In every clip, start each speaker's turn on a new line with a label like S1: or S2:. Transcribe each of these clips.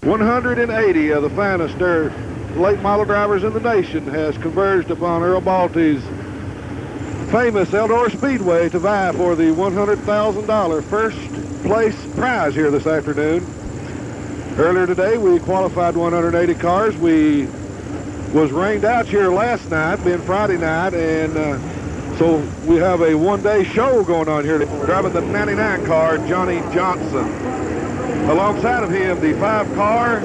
S1: 180 of the finest late model drivers in the nation has converged upon Earl Balte's famous Eldora Speedway to vie for the $100,000 first place prize here this afternoon. Earlier today we qualified 180 cars. We was rained out here last night, being Friday night, and so we have a one-day show going on here. Driving the 99 car, Johnny Johnson. Alongside of him, the 5-car,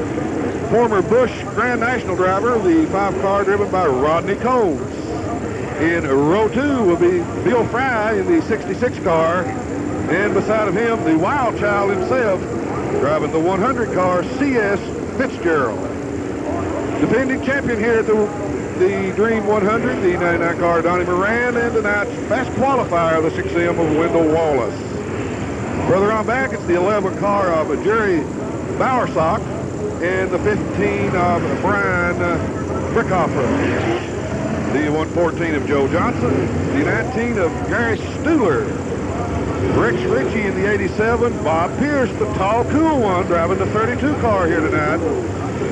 S1: former Busch Grand National driver, the 5-car driven by Rodney Coles. In row 2 will be Bill Fry in the 66 car, and beside of him, the wild child himself, driving the 100 car, C.S. Fitzgerald. Defending champion here at the Dream 100, the 99 car, Donnie Moran, and tonight's fast qualifier, the 6M of Wendell Wallace. Further on back, it's the 11 car of Jerry Bowersock and the 15 of Brian Brickhofer. The 114 of Joe Johnson, the 19 of Gary Stuhler. Rex Ritchie in the 87, Bob Pierce, the tall, cool one, driving the 32 car here tonight.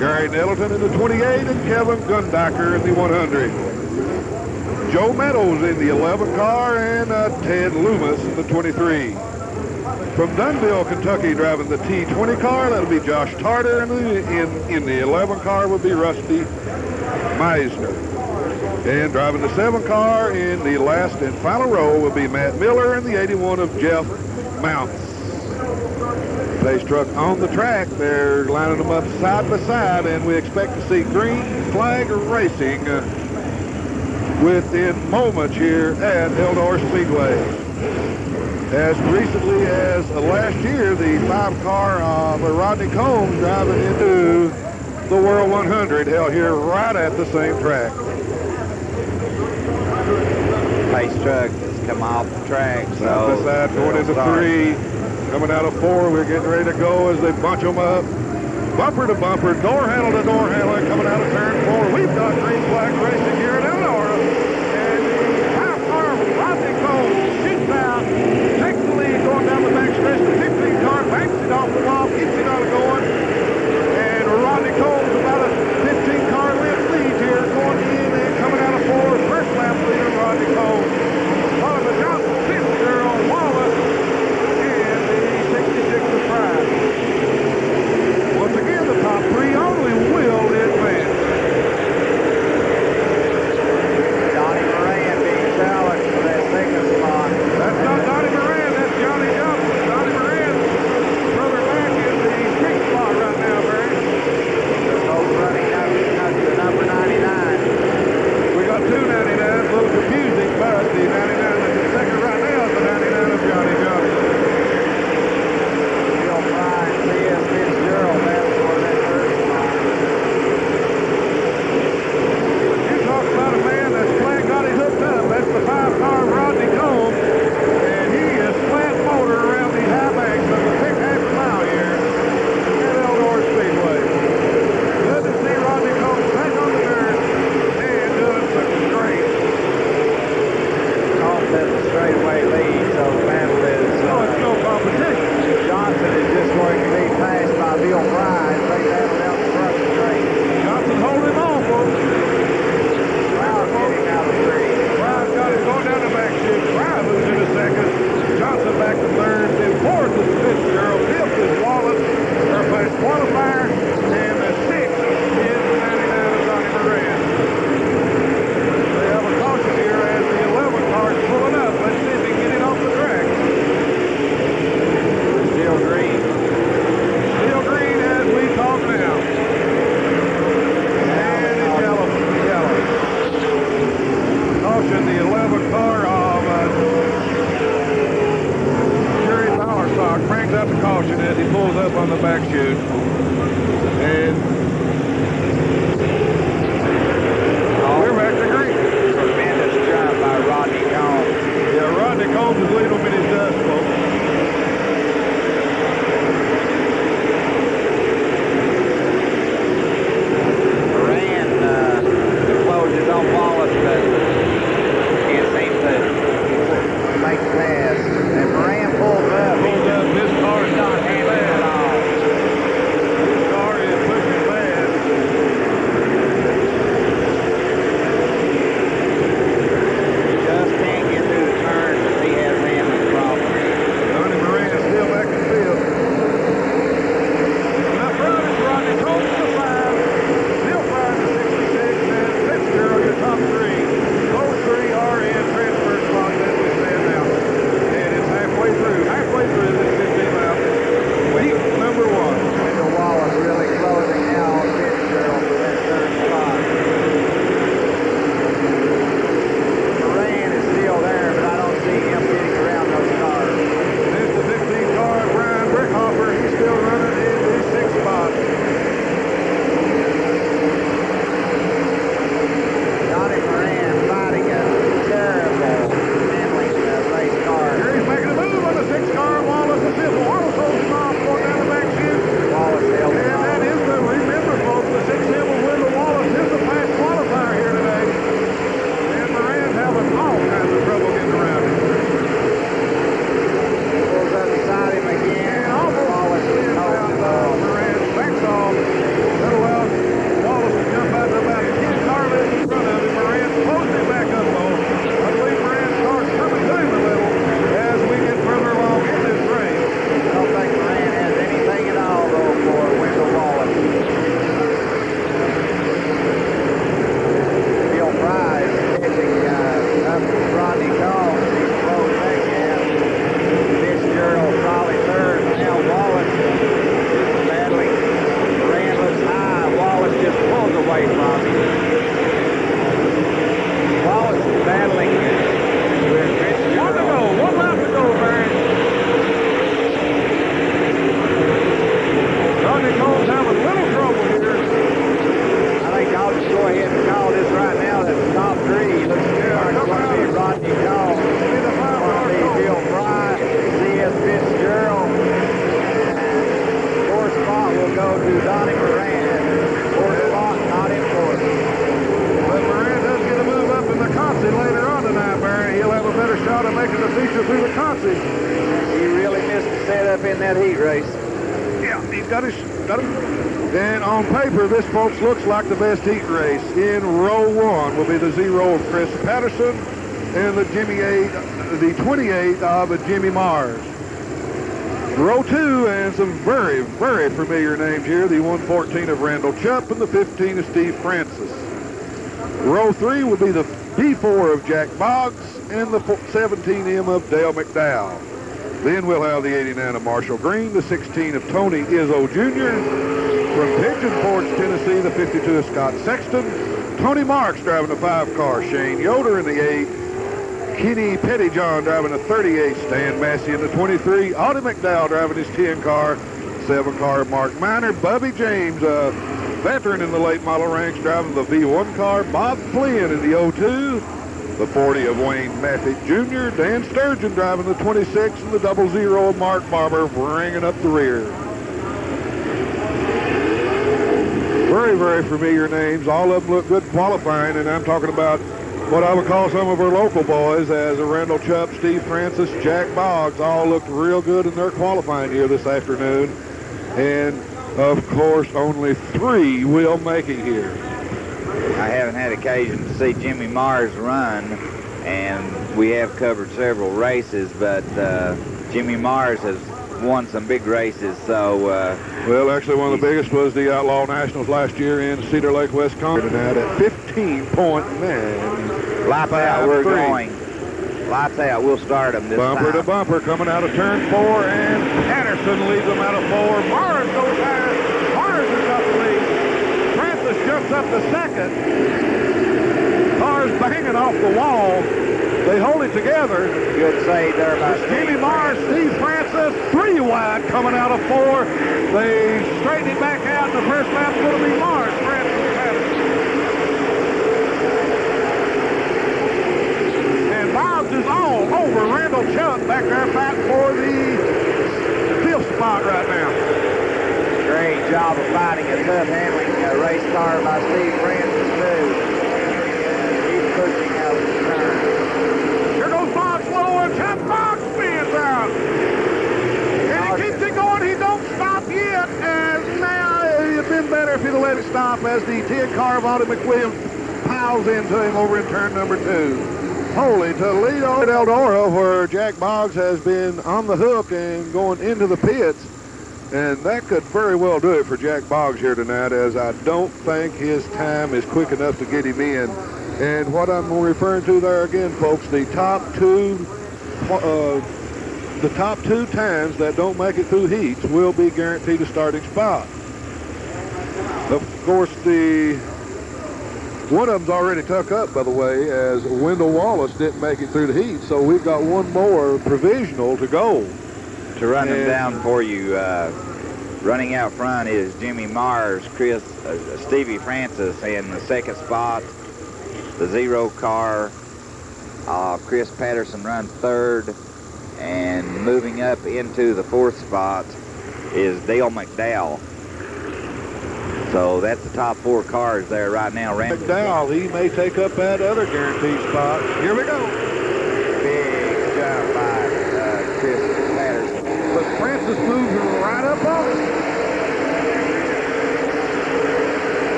S1: Gary Nettleton in the 28 and Kevin Gundacker in the 100. Joe Meadows in the 11 car and Ted Loomis in the 23. From Dunville, Kentucky, driving the T20 car, that'll be Josh Tarter, and in the 11 car will be Rusty Meisner. And driving the 7 car in the last and final row will be Matt Miller and the 81 of Jeff Mounts. Pace truck on the track. They're lining them up side by side, and we expect to see green flag racing within moments here at Eldora Speedway. As recently as last year, the 5-car of Rodney Combs driving into the World 100 held here right at the same track.
S2: Pace truck has come off the track.
S1: Side by side, going into 3, coming out of 4. We're getting ready to go as they bunch them up. Bumper to bumper, door handle to door handle, coming out of turn 4. We've got green flag racing here at Eldora. And the 5-car of Rodney Combs shoots out. Going down the back stretch, the 15 car banks it off the wall, keeps it on going, and Rodney Coles about a 15 car length lead here, going in and coming out of 4, first lap leader, Rodney Coles. Oliver Johnson, Fitzgerald, Wallace, and the 66 of Pride. Once again, the top 3 only will advance.
S2: Donnie Moran being challenged for that second spot.
S1: That's not Donnie Moran. Johnny Johnson, Donnie Moran, further back in the 6th spot right now, Barry.
S2: They're both running up to the number 99.
S1: We got 2 99s, a little confusing, but the 99 that's in second right now is the 99 of Johnny Johnson.
S2: Bill Fry and C.S. Fitzgerald battle for that first spot.
S1: You talk about a man that's got it hooked up. That's the 5-car Rodney Combs. Motor around the high banks of the 6th half mile here at Eldora Speedway. Good to see Rodney Combs back on the dirt and doing some straight.
S2: Combs has a straightaway lead, so the battle is...
S1: it's no competition.
S2: Johnson is just going to be passed by Bill Fry as they battle down the front straight.
S1: Johnson holding him on, folks.
S2: Fry's getting out of 3.
S1: Fry's got it going down the back chute. Fry losing a second. Johnson back to 3rd, then 4th is Fitzgerald, 5th is Wallace, our first qualifier, and the 6th is the 99 of Donnie Moran. They have a caution here as the 11 car is pulling up. Let's see if he can get it off the track.
S2: Still green.
S1: Still green as we talk now. And it's yellow. Caution, the 11 car of brings up the caution as he pulls up on the back chute. And we're back to green.
S2: Tremendous job by Rodney Combs.
S1: Yeah, Rodney Combs is leading them in his dust, folks.
S2: Moran closes on Wallace, but can't seem to make the pass. And Moran pulls up.
S1: His car is not bad. His car is
S2: that heat race.
S1: Yeah, he's got his. And on paper, this, folks, looks like the best heat race. In row 1 will be the 0 of Chris Patterson and the 28 of Jimmy Mars. Row 2, and some very, very familiar names here. The 114 of Randall Chupp and the 15 of Steve Francis. Row 3 will be the B4 of Jack Boggs and the 17M of Dale McDowell. Then we'll have the 89 of Marshall Green, the 16 of Tony Izzo Jr. From Pigeon Forge, Tennessee, the 52 of Scott Sexton. Tony Marks driving the 5-car. Shane Yoder in the 8. Kenny Pettyjohn driving a 38. Stan Massey in the 23. Audie McDowell driving his 10-car. 7-car Mark Miner. Bubby James, a veteran in the late model ranks, driving the V1 car. Bob Flynn in the 02. The 40 of Wayne Mathick Jr. Dan Sturgeon driving the 26 and the 00 of Mark Barber bringing up the rear. Very, very familiar names. All of them look good qualifying, and I'm talking about what I would call some of our local boys, as Randall Chupp, Steve Francis, Jack Boggs, all looked real good in their qualifying here this afternoon. And, of course, only 3 will make it here.
S2: I haven't had occasion to see Jimmy Mars run, and we have covered several races, but Jimmy Mars has won some big races, so...
S1: well, actually, one of the biggest was the Outlaw Nationals last year in Cedar Lake, Wisconsin, tonight at 15.9.
S2: Lights out, we're going. Lights out, we'll start them this
S1: bumper
S2: time.
S1: to bumper, coming out of turn 4, and Patterson leads them out of 4. Mars goes higher. Mars is up the lead. Francis jumps up to second. Cars banging off the wall. They hold it together.
S2: Good save there by
S1: Jimmy Mars, Steve Francis, 3 wide coming out of 4. They straighten it back out, and the first lap's going to be Mars, Francis, Patterson. And Boggs is all over Randall Chupp back there fighting for the 5th spot right now.
S2: Great job of fighting a tough handling race car by Steve Francis, too. He's pushing out the turn.
S1: Chupp Boggs spins out. And he keeps it going. He don't stop yet. And now it'd been better if he'd have let it stop as the 10-car of Audie McWilliams piles into him over in turn number 2. Holy Toledo at Eldora, where Jack Boggs has been on the hook and going into the pits. And that could very well do it for Jack Boggs here tonight, as I don't think his time is quick enough to get him in. And what I'm referring to there again, folks, the top two times that don't make it through heats will be guaranteed a starting spot. Of course, one of them's already tucked up, by the way, as Wendell Wallace didn't make it through the heat, so we've got one more provisional to go.
S2: To run them down for you, running out front is Jimmy Mars, Stevie Francis in the 2nd spot, the 0 car. Chris Patterson runs 3rd, and moving up into the 4th spot is Dale McDowell. So that's the top 4 cars there right now.
S1: McDowell, he may take up that other guaranteed spot. Here we go.
S2: Big jump by Chris Patterson.
S1: But Francis moves right up on it.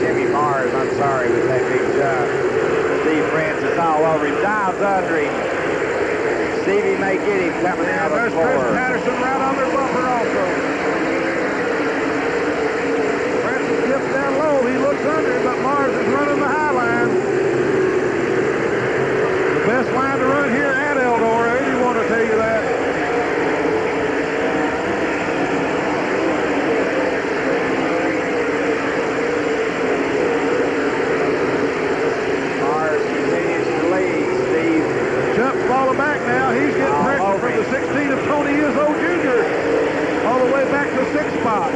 S2: Jimmy Mars, I'm sorry, with that big jump. Steve Francis all over him, dives under him. Stevie may get him coming out of the floor.
S1: There's Chris Patterson right on their bumper also. Francis dips down low, he looks under, but Mars is running the high line. The best line to run here at Eldora, anyone will tell you that. Falling back now. He's getting pressure from the 16 of Tony Izzo Jr. all the way back to 6th spot.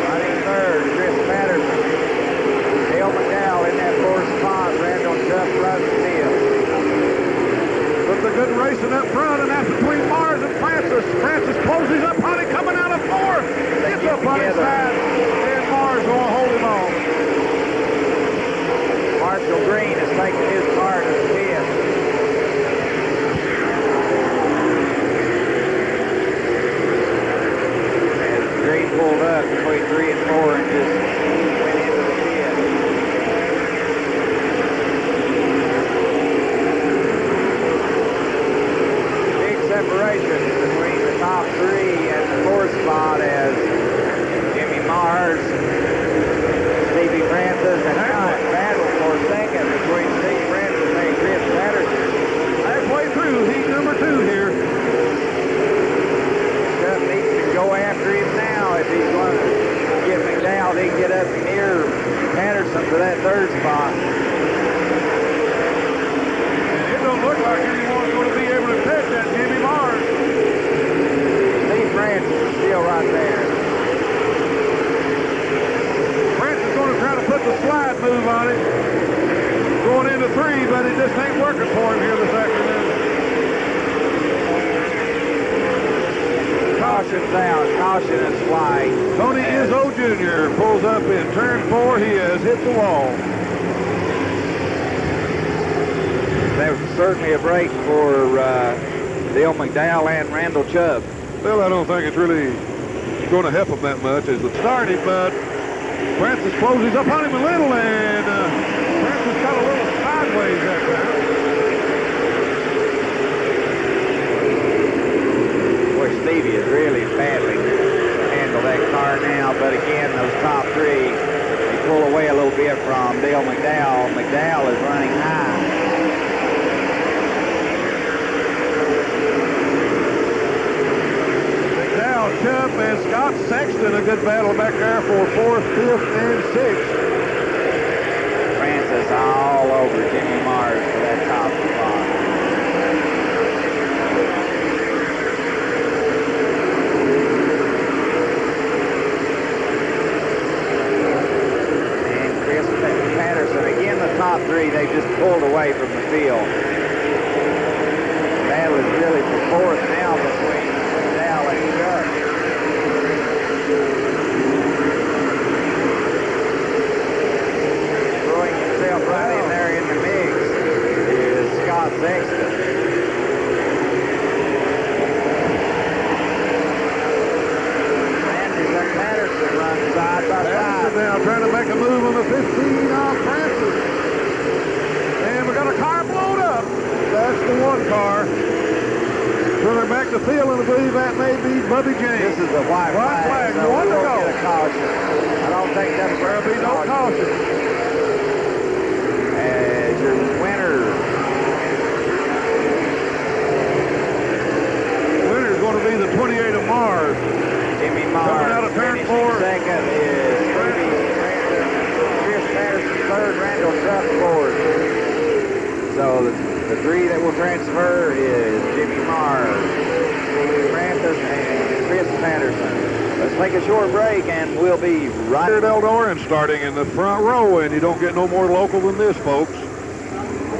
S2: Running 3rd, Chris Patterson. Dale McDowell in that 4th spot. Randall Chupp runs 5th.
S1: But they're good racing up front, and that's between Mars and Francis. Francis closes up on it, coming out of 4. Gets up on his side, and Mars will hold him on.
S2: Marshall Green is taking his car to the 5th. between 3 and 4 and just went into the pit. Big separation between the top 3 and the 4th spot as Jimmy Mars, Stevie Francis, and battle for second between Stevie Francis and Chris Patterson.
S1: Halfway through heat number 2 here.
S2: Chuck needs to go after him now if he's going to get McDowell. He can get up near Patterson for that 3rd spot.
S1: And it don't look like anyone's going to be able to catch that Jimmy Mars.
S2: Steve Francis is still right there.
S1: Francis is going to try to put the slide move on it. Going into 3, but it just ain't working for him here this afternoon.
S2: Caution's out. Caution is flying.
S1: Tony Izzo Jr. pulls up in turn 4. He has hit the wall.
S2: That was certainly a break for Bill McDowell and Randall Chubb.
S1: Well, I don't think it's really going to help him that much as it started, but Francis closes up on him a little, and Francis got a little sideways that time.
S2: Boy, Stevie is really badly handle that car now, but again, those top 3, they pull away a little bit from Dale McDowell. McDowell is running high.
S1: McDowell, Chubb, and Scott Sexton, a good battle back there for 4th, 5th, and 6th.
S2: Francis all over Jimmy Mars for that top spot. And Chris Patterson, again the top 3, they just pulled away from the field. The battle is really for 4th now between McDowell and Chuck. Throwing himself right in there in the mix is Scott Sexton. Sanders and Patterson run side by
S1: Patterson
S2: side.
S1: now trying to make a move on the 15 off Francis. And we got a car blown up. That's the 1 car. Further back the field, and I believe that may be Bubby James.
S2: This is a white flag, so
S1: 1
S2: we
S1: to
S2: won't
S1: go.
S2: get a caution. I don't think that's
S1: There'll be no caution.
S2: As your winner,
S1: Winner's going to be the 28 of Mars.
S2: Jimmy Mars.
S1: Coming out of turn
S2: Finishing
S1: 4.
S2: second is Stevie Francis, Chris Patterson 3rd, Randall Chubb 4th. So the 3 that will transfer is Jimmy Mars, Stevie Francis, and Chris Patterson. Let's take a short break, and we'll be right
S1: Here at Eldora and starting in the front row, and you don't get no more local than this, folks.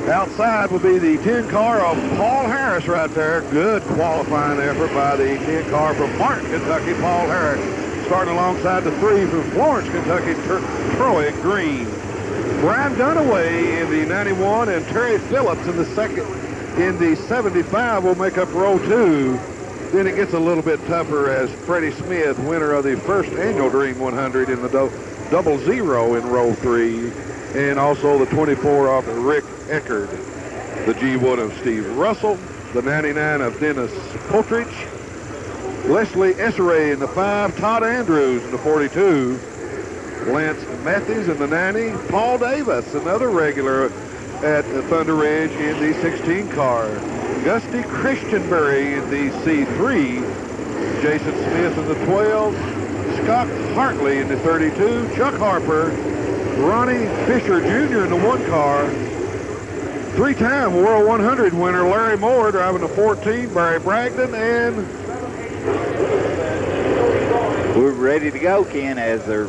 S1: Outside would be the 10 car of Paul Harris right there. Good qualifying effort by the 10 car from Martin, Kentucky, Paul Harris. Starting alongside the 3 from Florence, Kentucky, Troy Green. Brian Dunaway in the 91 and Terry Phillips in the 75 will make up row 2. Then it gets a little bit tougher as Freddie Smith, winner of the first annual Dream 100 in the 00 in row 3. And also the 24 off of Rick Eckerd, the G1 of Steve Russell, the 99 of Dennis Poltrich, Leslie Esseray in the 5, Todd Andrews in the 42, Lance Matthews in the 90, Paul Davis, another regular at Thunder Ridge in the 16 car, Gusty Christianberry in the C3, Jason Smith in the 12, Scott Hartley in the 32, Chuck Harper, Ronnie Fisher Jr. in the 1 car, 3-time World 100 winner Larry Moore driving the 14, Barry Bragdon, and
S2: We're ready to go, Ken, as they're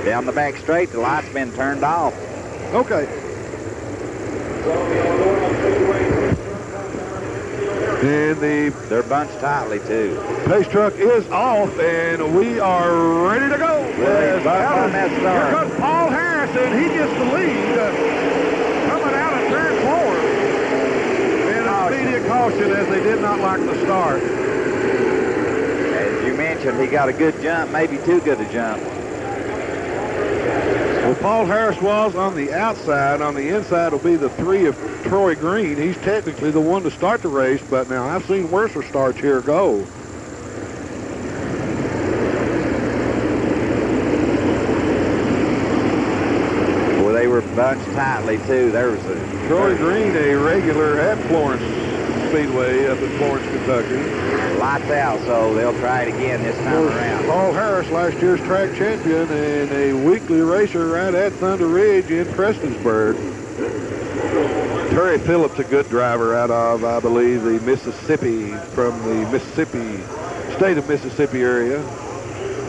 S2: down the back straight. The light's been turned off.
S1: okay. And
S2: They're bunched tightly, too.
S1: pace truck is off, and we are ready to go.
S2: Ready to buck on that
S1: Here
S2: start.
S1: comes Paul Harris, and he gets the lead coming out of turn 4. And an immediate caution as they did not like the start.
S2: As you we mentioned, he got a good jump, maybe too good a jump.
S1: Well, Paul Harris was on the outside. On the inside will be the 3 of Troy Green. He's technically the one to start the race, but now I've seen worse starts here go.
S2: Well, they were bunched tightly, too. There was a...
S1: Troy Green, a regular at Florence Speedway up in Florence, Kentucky.
S2: Lights out, so they'll try it again this time around.
S1: Paul Harris, last year's track champion and a weekly racer right at Thunder Ridge in Prestonsburg. Terry Phillips, a good driver out of, I believe, the Mississippi, from the Mississippi, state of Mississippi area.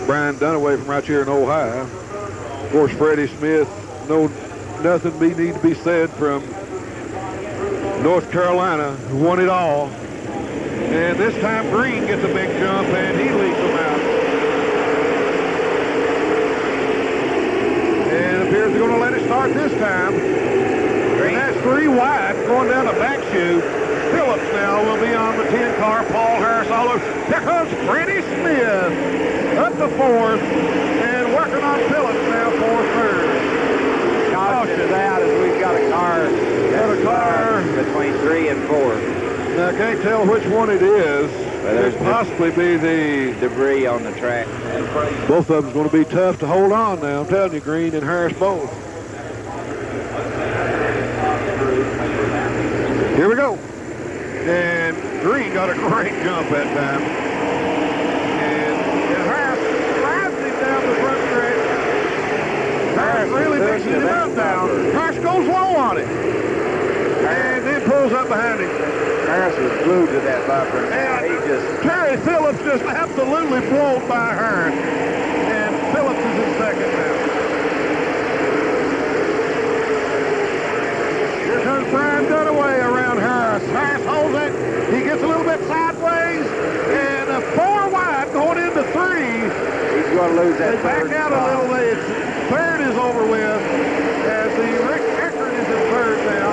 S1: Brian Dunaway from right here in Ohio. Of course, Freddie Smith, nothing need to be said from North Carolina, who won it all. And this time Green gets a big jump and he leads them out. And it appears they're going to let it start this time. And that's 3 wide going down the back chute. Phillips now will be on the 10 car. Paul Harris all over. Here comes Freddie Smith up to 4th and working on Phillips now for 3rd.
S2: Caution is out as we've got a car.
S1: Got a car
S2: between 3 and 4.
S1: Now, I can't tell which one it is. It could possibly be the
S2: debris on the track.
S1: Both of them's going to be tough to hold on now. I'm telling you, Green and Harris both. Here we go. And Green got a great jump that time. And Harris drives him down the front stretch. Harris really mixes him up down. Harris goes low on it. And then pulls up behind him.
S2: Harris was glued to that bumper.
S1: And Terry Phillips just absolutely blown by Harris. And Phillips is in second now. Here comes Brian Dunaway around Harris. Harris holds it. He gets a little bit sideways. And a 4 wide going into 3.
S2: He's going to lose that.
S1: They back out a little bit. 3rd is over with. As the Rick Eckert is in 3rd now.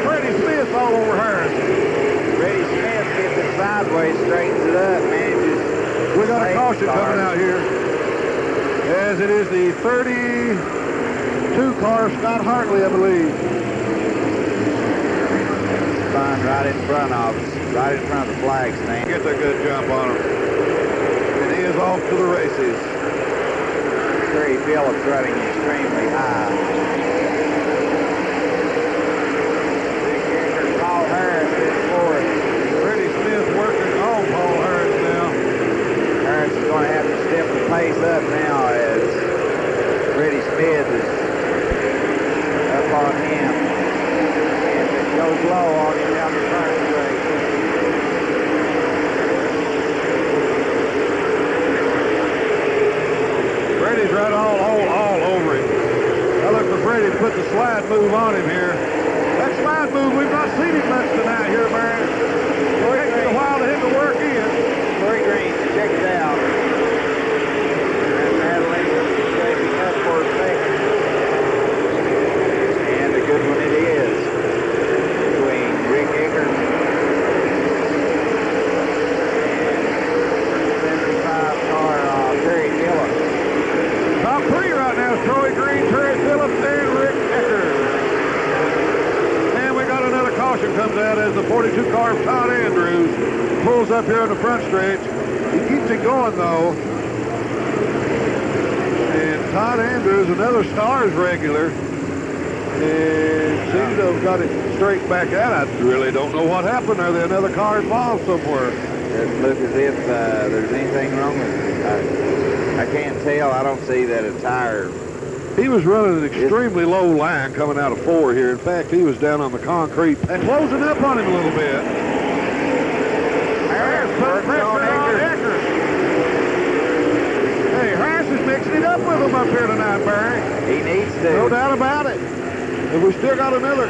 S1: Freddie Smith all over Harris.
S2: Freddie Smith gets it sideways, straightens it up, manages.
S1: We got a caution coming out here. As it is the 32 car, Scott Hartley, I believe.
S2: Fun right in front of us, right in front of the flag stand.
S1: Gets a good jump on him. And he is off to the races.
S2: Terry Phillips running extremely high.
S1: Freddie Smith working on Paul Harris now.
S2: Harris is going to have to step the pace up now as Freddie Smith is up on him. And it goes low on him down the front straight.
S1: Freddie's right all over him. I look for Freddie to put the slide move on him here. That slide move, we've not seen him much tonight here, Barry. It takes a while to hit the work in.
S2: Troy Green, check it out. And Madeline shaping up for a second. And a good one it is. Between Rick Eckert and 75 car Terry Phillips.
S1: Top 3 right now is Troy Green, Terry Phillips, and Rick Eckert. Caution comes out as the 42 car of Todd Andrews pulls up here on the front stretch. He keeps it going though. And Todd Andrews, another Stars regular, and seems to have got it straight back out. I really don't know what happened. Are there another car involved somewhere?
S2: Doesn't look as if there's anything wrong with it. I can't tell. I don't see that a tire.
S1: He was running an extremely low line coming out of 4 here. In fact, he was down on the concrete and closing up on him a little bit. Harris put pressure on Eckert. Hey, Harris is mixing it up with him up here tonight, Barry.
S2: He needs to.
S1: No doubt about it. And we still got another.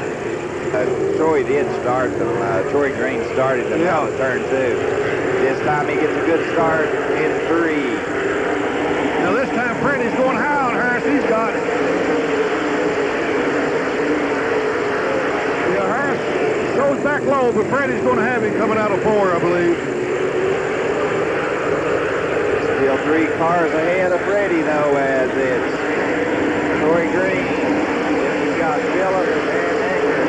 S2: Troy did start them. Troy Green started them out of turn 2. This time he gets a good start in 3.
S1: Now this time Freddie's going high on Harris. He's got it. Yeah, Harris goes back low, but Freddie's going to have him coming out of 4, I believe.
S2: cars ahead of Freddie, though, as it's Troy Green. He's got Phillips and Eckert.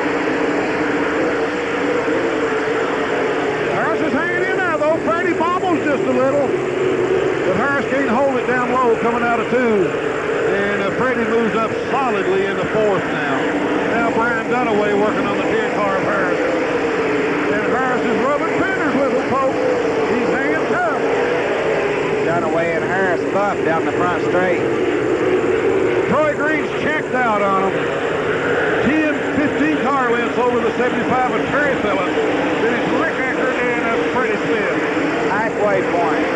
S1: Harris is hanging in there, though. Freddie bobbles just a little. But Harris can't hold it down low coming out of 2. And Freddie moves up solidly in the 4th now. Now Brian Dunaway working on the 10 car of Harris. And Harris is rubbing fenders with him, folks. He's hanging tough.
S2: Dunaway and Harris bump down the front straight.
S1: Troy Green's checked out on him. 10, 15 car lengths over the 75 of Terry Phillips. Then it's Rick Eckert and Freddie Smith.
S2: Halfway point.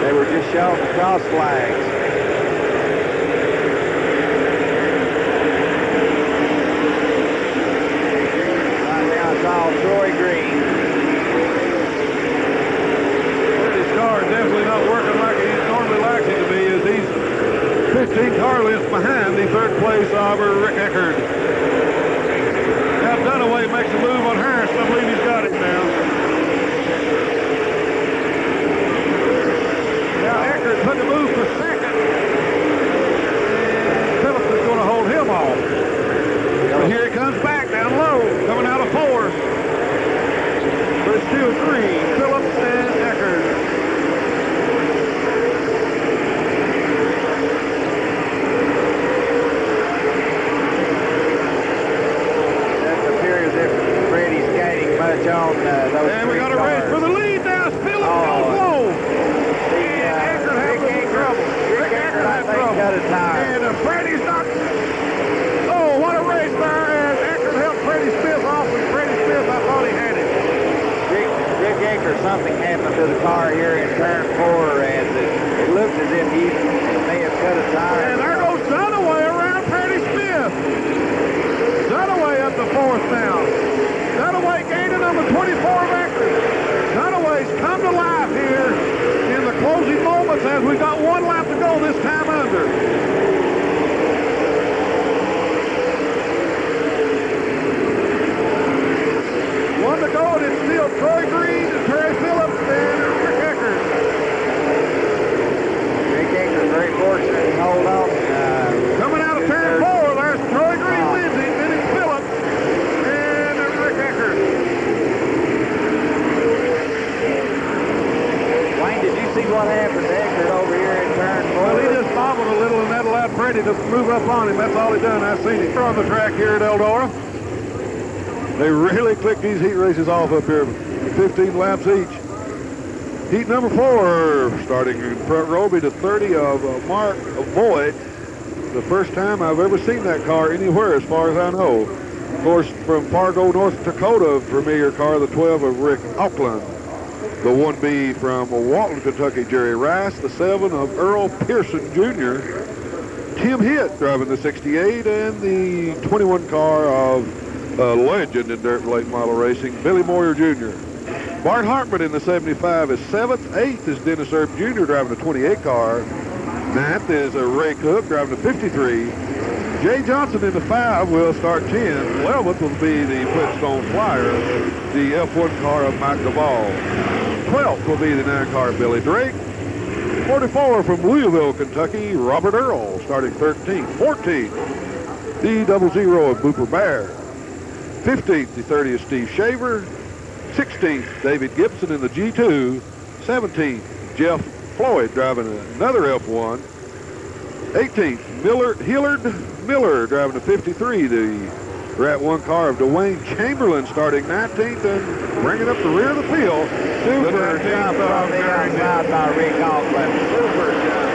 S2: They were just showing the cross flags. Right now it's all Troy Green.
S1: His car is definitely not working like he normally likes it to be, as he's 15 car lengths behind the 3rd place of Rick Eckert. Now Dunaway makes a move on Harris. I believe he's got it now. Now Eckert took a move for 2nd. And Phillips is going to hold him off. But here he comes back down low, coming out of 4. But it's still Green, Phillips, and Eckert.
S2: On those
S1: and we got a race for the lead now. Phillips goes low. And Eckert having trouble. Rick Eckert had trouble. And Freddie's not. Oh, what a race there. And Eckert helped Freddie Smith off. And Freddie Smith, I thought he had it.
S2: Rick Eckert, something happened to the car here in turn 4, and it looked as if he may have cut a tire.
S1: And there goes Dunaway around Freddie Smith. Dunaway up the 4th now. Dunaway gaining on the 24 of Eckert. Dunaway's come to life here in the closing moments as we've got 1 lap to go this time under. 1 to go, and it's still Troy Green and Terry Phillips and Rick Eckert.
S2: Rick Eckert very fortunate to hold on.
S1: Coming out of turn 4, there's Troy Green leading, then it's Phillips and Rick Eckert.
S2: Wayne, did you see what happened to Eckert over here in turn 4?
S1: Well, he just bobbled a little, and that allowed Freddie to move up on him. That's all he done. I've seen him on the track here at Eldora. They really click these heat races off up here, 15 laps each. Heat number 4, starting in front row, be the 30 of Mark Voigt. The first time I've ever seen that car anywhere, as far as I know. Of course, from Fargo, North Dakota, familiar car, the 12 of Rick Auckland. The 1B from Walton, Kentucky, Jerry Rice. The 7 of Earl Pearson Jr. Tim Hitt driving the 68, and the 21 car of legend in dirt late model racing, Billy Moyer Jr. Bart Hartman in the 75 is 7th. 8th is Dennis Earp Jr. driving the 28 car. 9th is Ray Cook driving the 53. Jay Johnson in the 5 will start 10. 11th will be the Flintstone Flyer, the F1 car of Mike Duvall. 12th will be the 9 car of Billy Drake. 44 from Louisville, Kentucky, Robert Earl starting 13th. 14th, the 00 of Booper Bear. 15th, the 30 of Steve Shaver. 16th, David Gibson in the G2. 17th, Jeff Floyd driving another F1. 18th, Hillard Miller driving the 53, the Rat 1 car of Dwayne Chamberlain starting 19th and bringing up the rear of the field.
S2: Super jump from the outside by Rick Auckland. Super jump.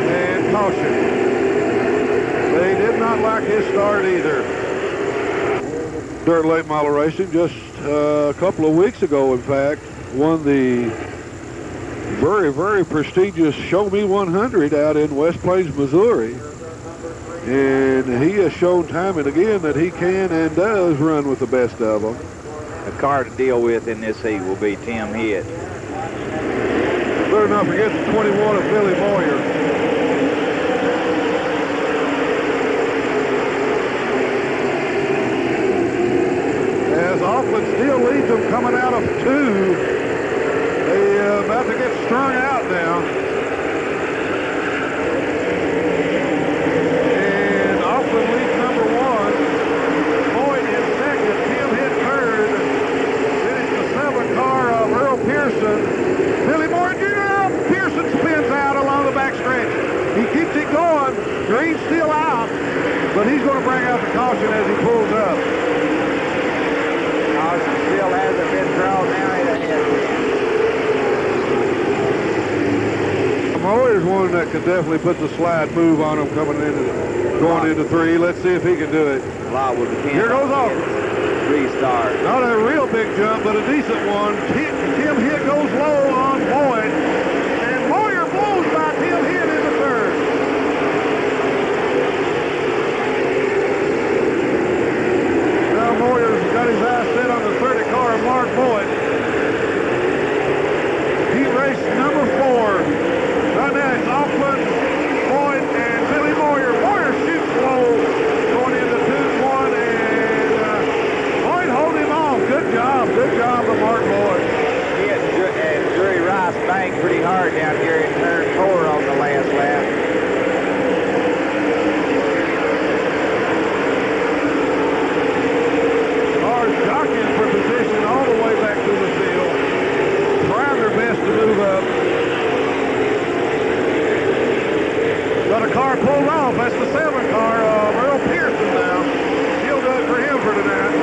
S1: And caution. They did not like his start either. Dirt late model racing just a couple of weeks ago, in fact, won the very, very prestigious Show Me 100 out in West Plains, Missouri. And he has shown time and again that he can and does run with the best of them.
S2: The car to deal with in this heat will be Tim Hitt.
S1: Better not forget the 21 of Billy Moyer. on. Green's still out, but he's going to bring out the caution as he pulls up.
S2: Caution still hasn't been drawn now. It has.
S1: Moyer's one that could definitely put the slide move on him going into 3. Let's see if he can do it. Here goes off.
S2: Restart.
S1: Not a real big jump, but a decent one. Tim Hitt goes low on Boyd, and Moyer blows by Tim Hitt into 3rd. Now Moyer's got his eyes set on the 30 car of Mark Boyd. Heat race number 4. Right now it's Auckland, Boyd, and Billy Moyer. Moyer shoots low going into 2-1, and Boyd hold him off. Good job of Mark Boyd.
S2: And Drury Rice banged pretty hard down here in turn 4 on the last lap.
S1: Cars jockeying for position all the way back to the field. Trying their best to move up. Got a car pulled off. That's the 7 car of Earl Pearson now. He'll do it for him for tonight.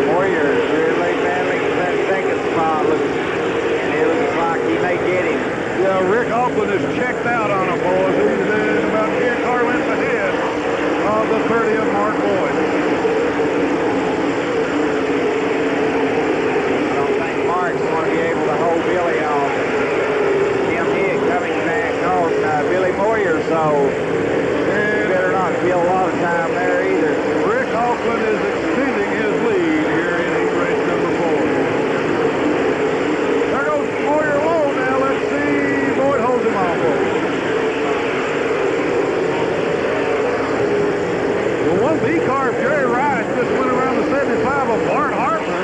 S2: Moyer really battling for that 2nd spot, and it looks like he may get him.
S1: Yeah, Rick Auckland is checked out on him, boys. He's about 10 car lengths ahead of the 30 of Mark Boyd.
S2: I don't think Mark's going to be able to hold Billy off. Tim Hitt coming back on Billy Moyer, so he better not kill a lot of time there either.
S1: Rick Auckland is extending his lead here in heat race number 4. There goes Moyer low now. Let's see. Boyd holds him off. The 1B car of Jerry Rice just went around the 75 of Bart Harper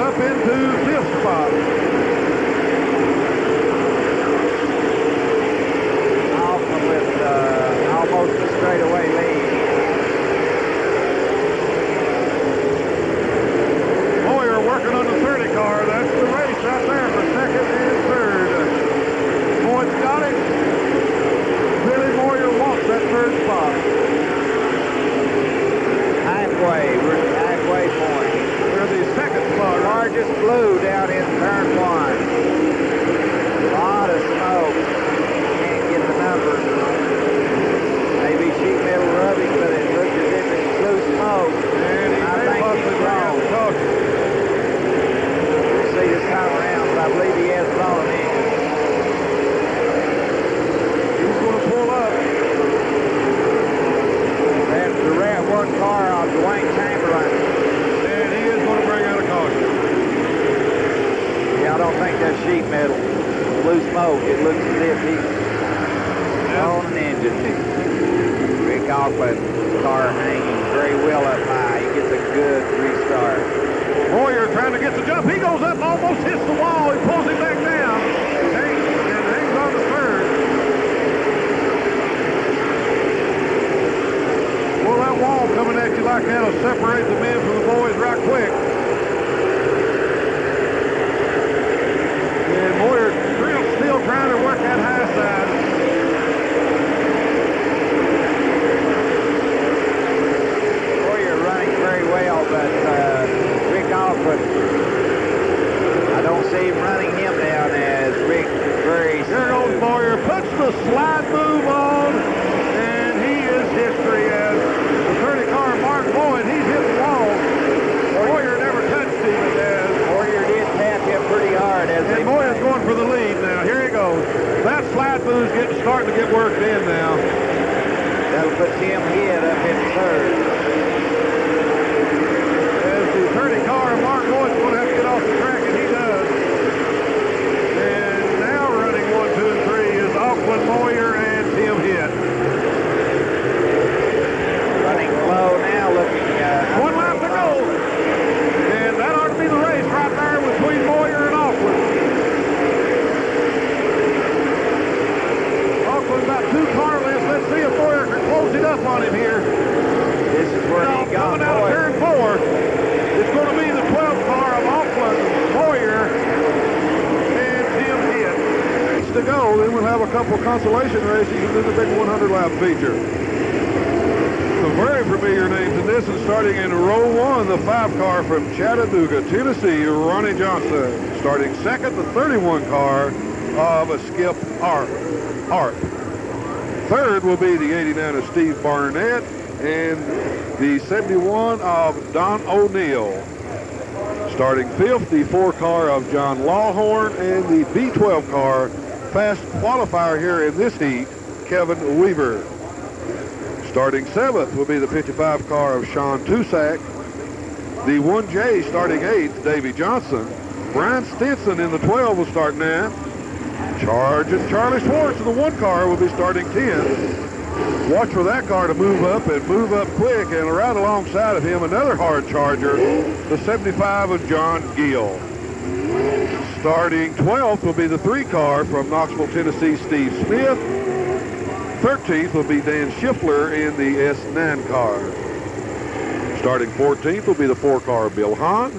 S1: up into 5th spot.
S2: Auckland with almost a straightaway lead.
S1: Moyer working on the 30 car. That's the race right there for 2nd and 3rd. Boyd's got it. Billy Moyer wants that 3rd spot.
S2: We're at halfway point.
S1: We're the 2nd spot.
S2: Largest blue down in turn 1. A lot of smoke. Can't get the numbers. Maybe sheet metal rubbing, but it looks as if it's blue smoke.
S1: And he may possibly bring out the caution.
S2: We'll see this time around, but I believe he has blown them in.
S1: He's going to pull up.
S2: That's the red 1 car of Dwayne Chamberlain.
S1: And he is going to bring out a caution.
S2: Yeah, I don't think that's sheet metal. Blue smoke. It looks as if he's on an engine. Rick Auckland's car hanging very well up high. He gets a good restart.
S1: Moyer trying to get the jump. He goes up, almost hits the wall. He pulls him back down. And hangs on the 3rd. Well, that wall coming at you like that will separate the men from the boys right quick. And Moyer still trying to work that high side.
S2: Moyer running very well, but Rick Auckland, I don't see him running him down as Rick very
S1: Here goes Moyer, puts the slide move on, and he is history as the 30 car Mark Boyd. He's hit the wall. Moyer never touched him as
S2: Moyer did tap him pretty hard as
S1: and Moyer's going for the lead now. Here he goes. That slide move's starting to get worked in now.
S2: That'll put Tim Hitt up in 3rd.
S1: As the 30 car Mark Boyd's going to have to get off the track, and he does. And now running 1, 2, and 3 is Auckland, Moyer, and Tim Hitt.
S2: Running low now, looking
S1: 1 lap to go. And that ought to be the race right there between Moyer and Auckland. Auckland about 2 car lengths. Let's see if Moyer can close it up on him here.
S2: This is
S1: to go. Then we'll have a couple consolation races and then the big 100-lap feature. Some very familiar names in this, and starting in row 1, the 5 car from Chattanooga, Tennessee, Ronnie Johnson. Starting second, the 31 car of Skip Arp. Third will be the 89 of Steve Barnett and the 71 of Don O'Neill. Starting fifth, the 4 car of John Lawhorn and the B12 car, fast qualifier here in this heat, Kevin Weaver. Starting seventh will be the 55 car of Sean Tusack. The 1J starting eighth, Davey Johnson. Brian Stinson in the 12 will start ninth. Charging Charlie Schwartz in the 1 car will be starting 10th. Watch for that car to move up and move up quick, and right alongside of him, another hard charger, the 75 of John Gill. Starting 12th will be the 3 car from Knoxville, Tennessee, Steve Smith. 13th will be Dan Schiffler in the S9 car. Starting 14th will be the 4 car Bill Hahn.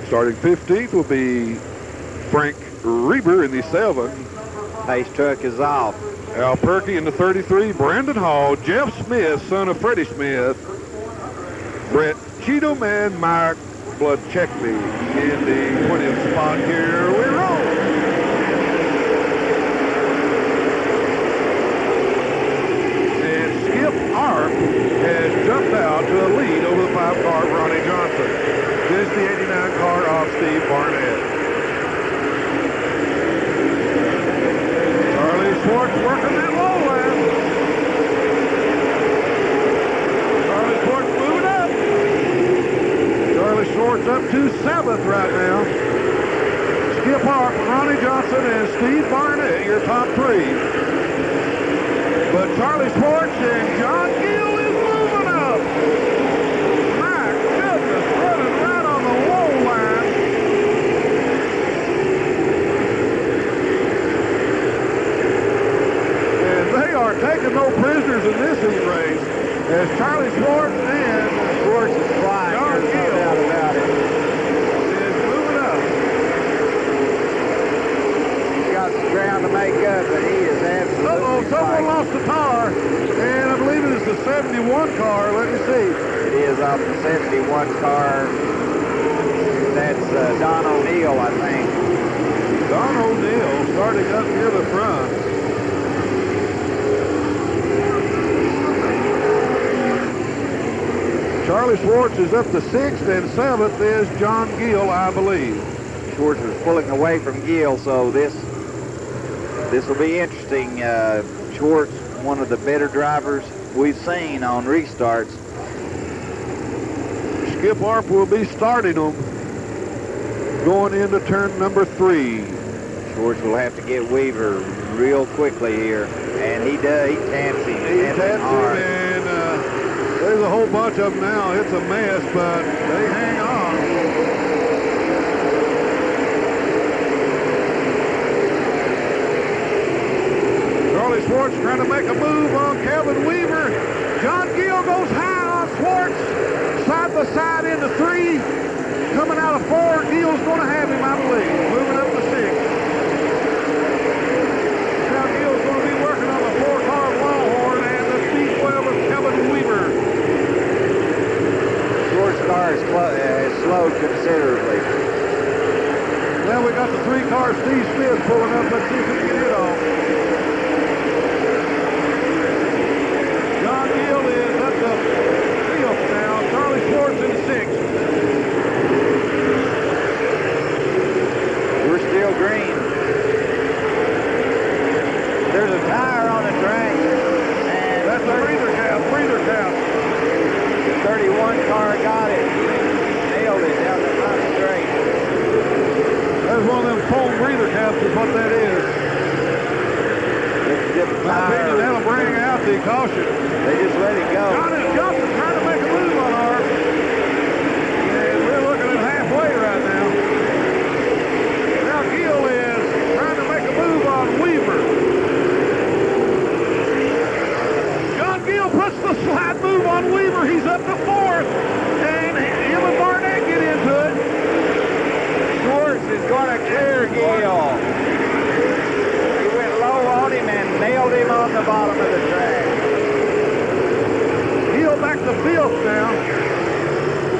S1: Starting 15th will be Frank Reber in the 7.
S2: Pace truck is off.
S1: Al Perkey in the 33, Brandon Hall, Jeff Smith, son of Freddie Smith, Brett Cheatham, and Mike Bloodcheckby in the 20th spot. Here we roll. And Skip Arp has jumped out to a lead over the 5 car of Ronnie Johnson. This is the 89 car of Steve Barnett. Schwartz working that low line. Charlie Schwartz moving up. Charlie Schwartz up to 7th right now. Skip Arp, Ronnie Johnson, and Steve Barnett, your top 3. But Charlie Schwartz and John Gill is moving up. My goodness, running right on the low line. Taking no prisoners in this heat race as Charlie Schwartz and
S2: Schwartz is flying.
S1: John
S2: There's no
S1: Gill
S2: doubt about it.
S1: is moving up.
S2: He's got some ground to make up, but he is absolutely
S1: Uh-oh, someone
S2: flying.
S1: lost the car, and I believe it is the 71 car. Let me see.
S2: It is off the 71 car. That's Don O'Neill, I think.
S1: Don O'Neill starting up near the front. Charlie Schwartz is up to 6th, and 7th is John Gill, I believe.
S2: Schwartz is pulling away from Gill, so this will be interesting. Schwartz, one of the better drivers we've seen on restarts.
S1: Skip Arp will be starting them going into turn number 3.
S2: Schwartz will have to get Weaver real quickly here, and he does. He taps him.
S1: He taps him,
S2: hard.
S1: and there's a whole bunch of them now. It's a mess, but they hang on. Charlie Schwartz trying to make a move on Kevin Weaver. John Gill goes high on Schwartz. Side by side into 3. Coming out of 4. Gill's going to have him, I believe. Moving up to 6. Now Gill's going to be working on the 4 car of Lawhorn and the B12 of Kevin Weaver.
S2: Schwartz's car has slowed considerably.
S1: Well, we got the 3 car Steve Smith pulling up. Let's see if we can get it off. John Gill is up to 5th now. Charlie Schwartz in 6th.
S2: We're still green. There's a tire on the track. And
S1: That's a breather cap.
S2: The 31 car got it. Nailed it down the front straight.
S1: There's one of them foam breather caps is what that is. In my opinion, that'll bring out the caution.
S2: They just let it go.
S1: Johnson trying to make a move on Arp. And we're looking at halfway right now. Now Gill is trying to make a move on Weaver. John Gill puts the slide move on Weaver. He's up to 4th. And him and Barnett get into it.
S2: Schwartz is going to clear Gill. He went the bottom of the track.
S1: He'll back to 5th now,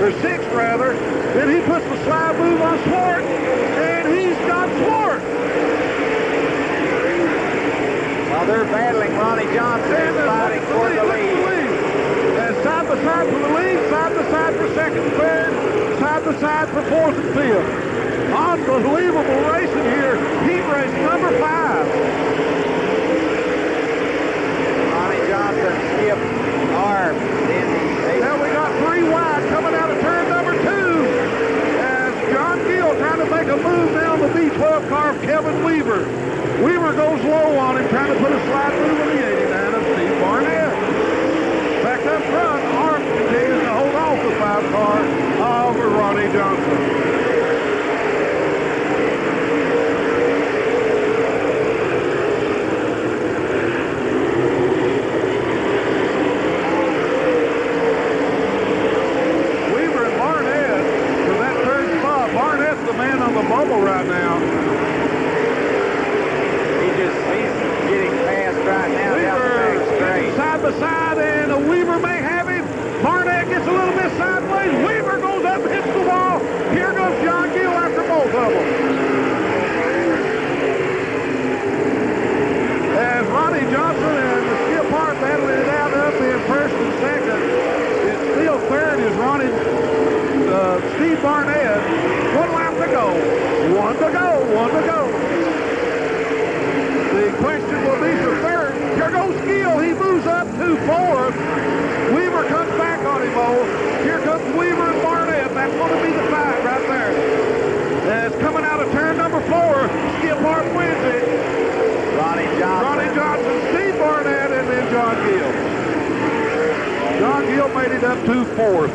S1: or 6th rather. Then he puts the slide move on Swart, and he's got Swart.
S2: While they're battling, Ronnie Johnson is fighting for the lead.
S1: And side by side for the lead, side by side for 2nd and 3rd, side by side for 4th and 5th. Unbelievable racing here. Heat race number 5.
S2: Ronnie Johnson, Skip Arp.
S1: Now we got 3 wide coming out of turn number 2. As John Gill trying to make a move down the B12 car of Kevin Weaver. Weaver goes low on him, trying to put a slide move on the 89 of Steve Barnett. Back up front, Arp continues to hold off the 5 car of Ronnie Johnson. Bubble right now.
S2: He's getting fast right now.
S1: Weaver side by side, and Weaver may have him. Barnett gets a little bit sideways. Weaver goes up, hits the wall. Here goes John Gill after both of them. As Ronnie Johnson and the Skip Hart battling it out up in 1st and 2nd. It's still 3rd is Ronnie Steve Barnett. 1 lap to go. 1 to go. 1 to go. The question will be for 3rd. Here goes Gill. He moves up to 4th. Weaver comes back on him, Here comes Weaver and Barnett. That's going to be the fight right there. As coming out of turn number 4, Skip Hart wins it.
S2: Ronnie
S1: Johnson, Steve Barnett, and then John Gill. John Gill made it up to 4th.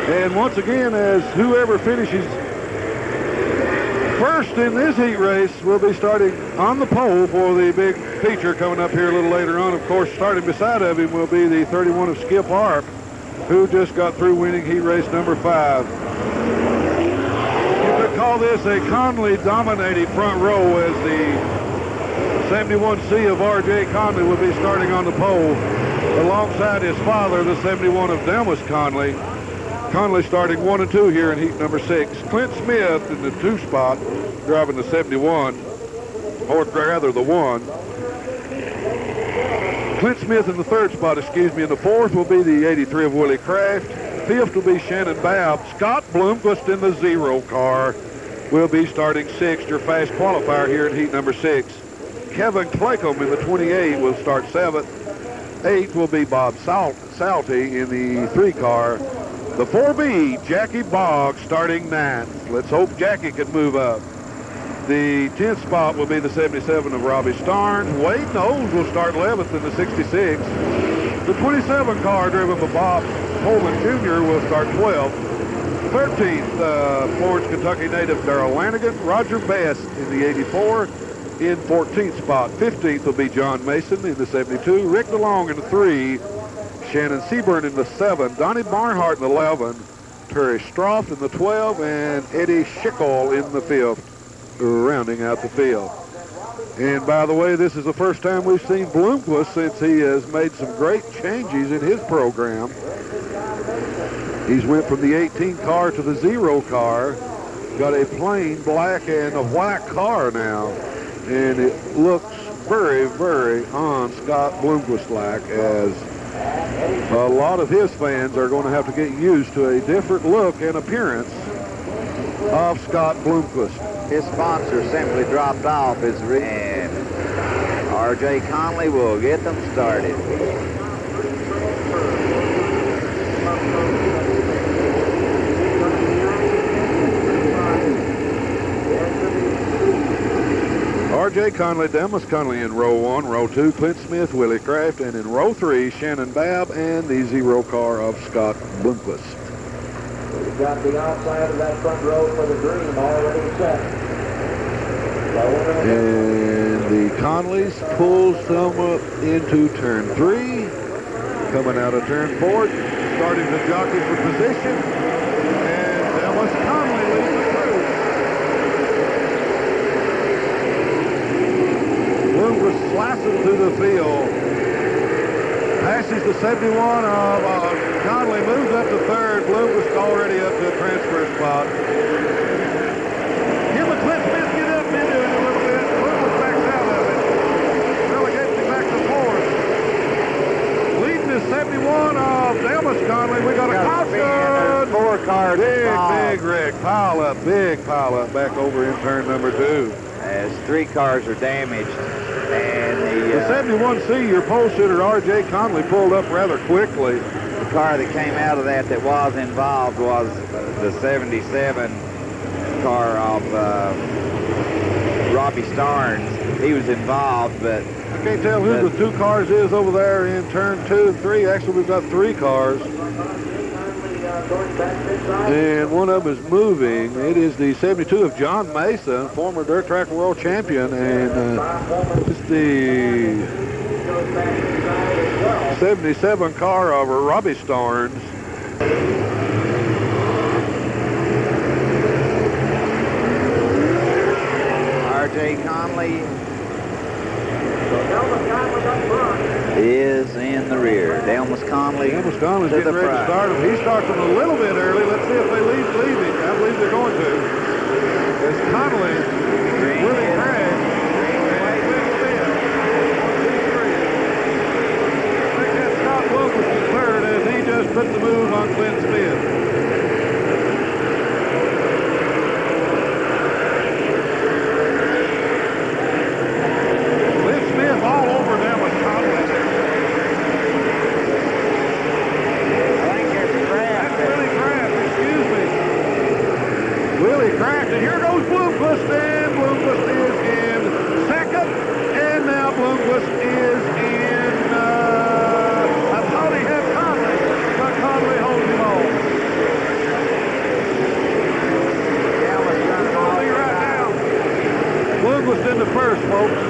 S1: And once again, as whoever finishes first in this heat race will be starting on the pole for the big feature coming up here a little later on. Of course, starting beside of him will be the 31 of Skip Arp, who just got through winning heat race number 5. You could call this a Conley-dominated front row, as the 71C of R.J. Conley will be starting on the pole alongside his father, the 71 of Delmas Conley. Conley starting 1 and 2 here in heat number 6. Clint Smith in the 2 spot, driving the 71, or rather the 1. Clint Smith in the 3rd spot, in the 4th will be the 83 of Willie Kraft. 5th will be Shannon Babb. Scott Bloomquist in the 0 car will be starting 6th, your fast qualifier here in heat number 6. Kevin Claycomb in the 28 will start 7th. 8th will be Bob Salty in the 3 car. The 4B, Jackie Boggs, starting 9th. Let's hope Jackie can move up. The 10th spot will be the 77 of Robbie Starnes. Wade Knowles will start 11th in the 66. The 27 car, driven by Bob Coleman Jr., will start 12th. 13th, Florence, Kentucky native Darrell Lanigan. Roger Best in the 84 in 14th spot. 15th will be John Mason in the 72. Rick DeLong in the 3. Shannon Seaburn in the 7, Donnie Barnhart in the 11, Terry Stroft in the 12, and Eddie Schickel in the 5th, rounding out the field. And by the way, this is the first time we've seen Bloomquist since he has made some great changes in his program. He's went from the 18 car to the 0 car, got a plain black and a white car now, and it looks very, very on Scott Bloomquist-like, as a lot of his fans are going to have to get used to a different look and appearance of Scott Bloomquist.
S2: His sponsor simply dropped off his and R.J. Conley will get them started.
S1: R.J. Conley, Delmas Conley in row 1, row 2, Clint Smith, Willie Kraft, and in row 3, Shannon Babb and the 0 car of Scott Bloomquist.
S3: We've got the outside of that front row for the green already set.
S1: And the Conleys pulls them up into turn 3, coming out of turn 4, starting to jockey for position, and Delmas Conley leads the crew. the field. Passes the 71 of Conley, moves up to third. Bloomquist already up to a transfer spot. Here, Clint Smith get up into it a little bit. Bloomquist backs out of it. Relegates him back to fourth. Leading is 71 of Delmas Conley. We got a caution.
S2: 4 cars.
S1: Big wreck. Big pile up back over in turn number 2.
S2: As 3 cars are damaged. And
S1: The 71C, your pole sitter, R.J. Conley, pulled up rather quickly.
S2: the car that came out of that was involved was the 77 car of Robbie Starnes. He was involved, but
S1: I can't tell who the 2 cars is over there in turn 2 and 3. Actually, we've got 3 cars. And one of them is moving. It is the 72 of John Mason, former dirt track world champion, and it's the 77 car of Robbie Starnes.
S2: R.J. Conley is in the rear. Delmas Conley's
S1: Delmas Conley's getting ready to start him. He starts them a little bit early. Let's see if they leaving. I believe they're going to. As Conley, Willie Craig, and Clint Smith. 1, 2, 3. I think that's Scott Wilkins in third as he just put the move on Clint Smith. Clint Smith all over Delmas Conley. Willie Kraft, and here goes Bloomquist, and Bloomquist is in second, and now Bloomquist is in, I thought he had Conley, but Conley holds him on. Conley right now. Bloomquist in the first, folks.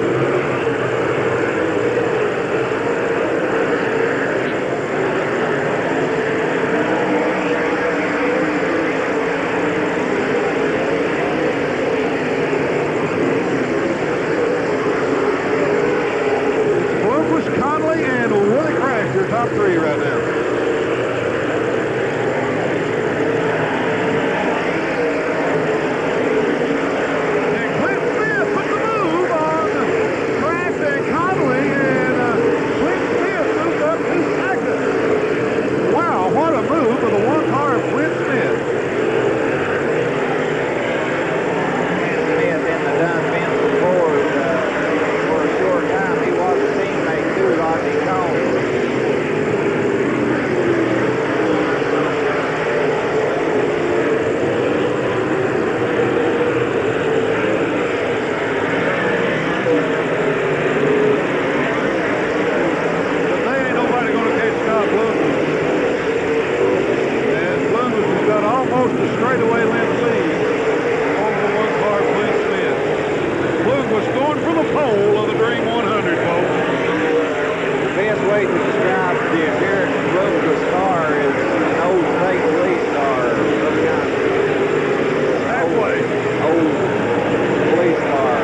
S1: Top 3 right now. And Clint Smith put the move on Kraft and Conley, and Clint Smith moved up to second. Wow, what a move for the 1 car of Clint Smith.
S2: Clint Smith in the Dunn Benz Ford for a short time. He was a teammate to Rodney Combs.
S1: Almost a straightaway length lead over the 1 car of Clint Smith. Bloomquist going for the pole of the Dream 100, folks.
S2: The best way to describe the appearance of Bloomquist's car is an old state police car.
S1: Halfway.
S2: Old police car.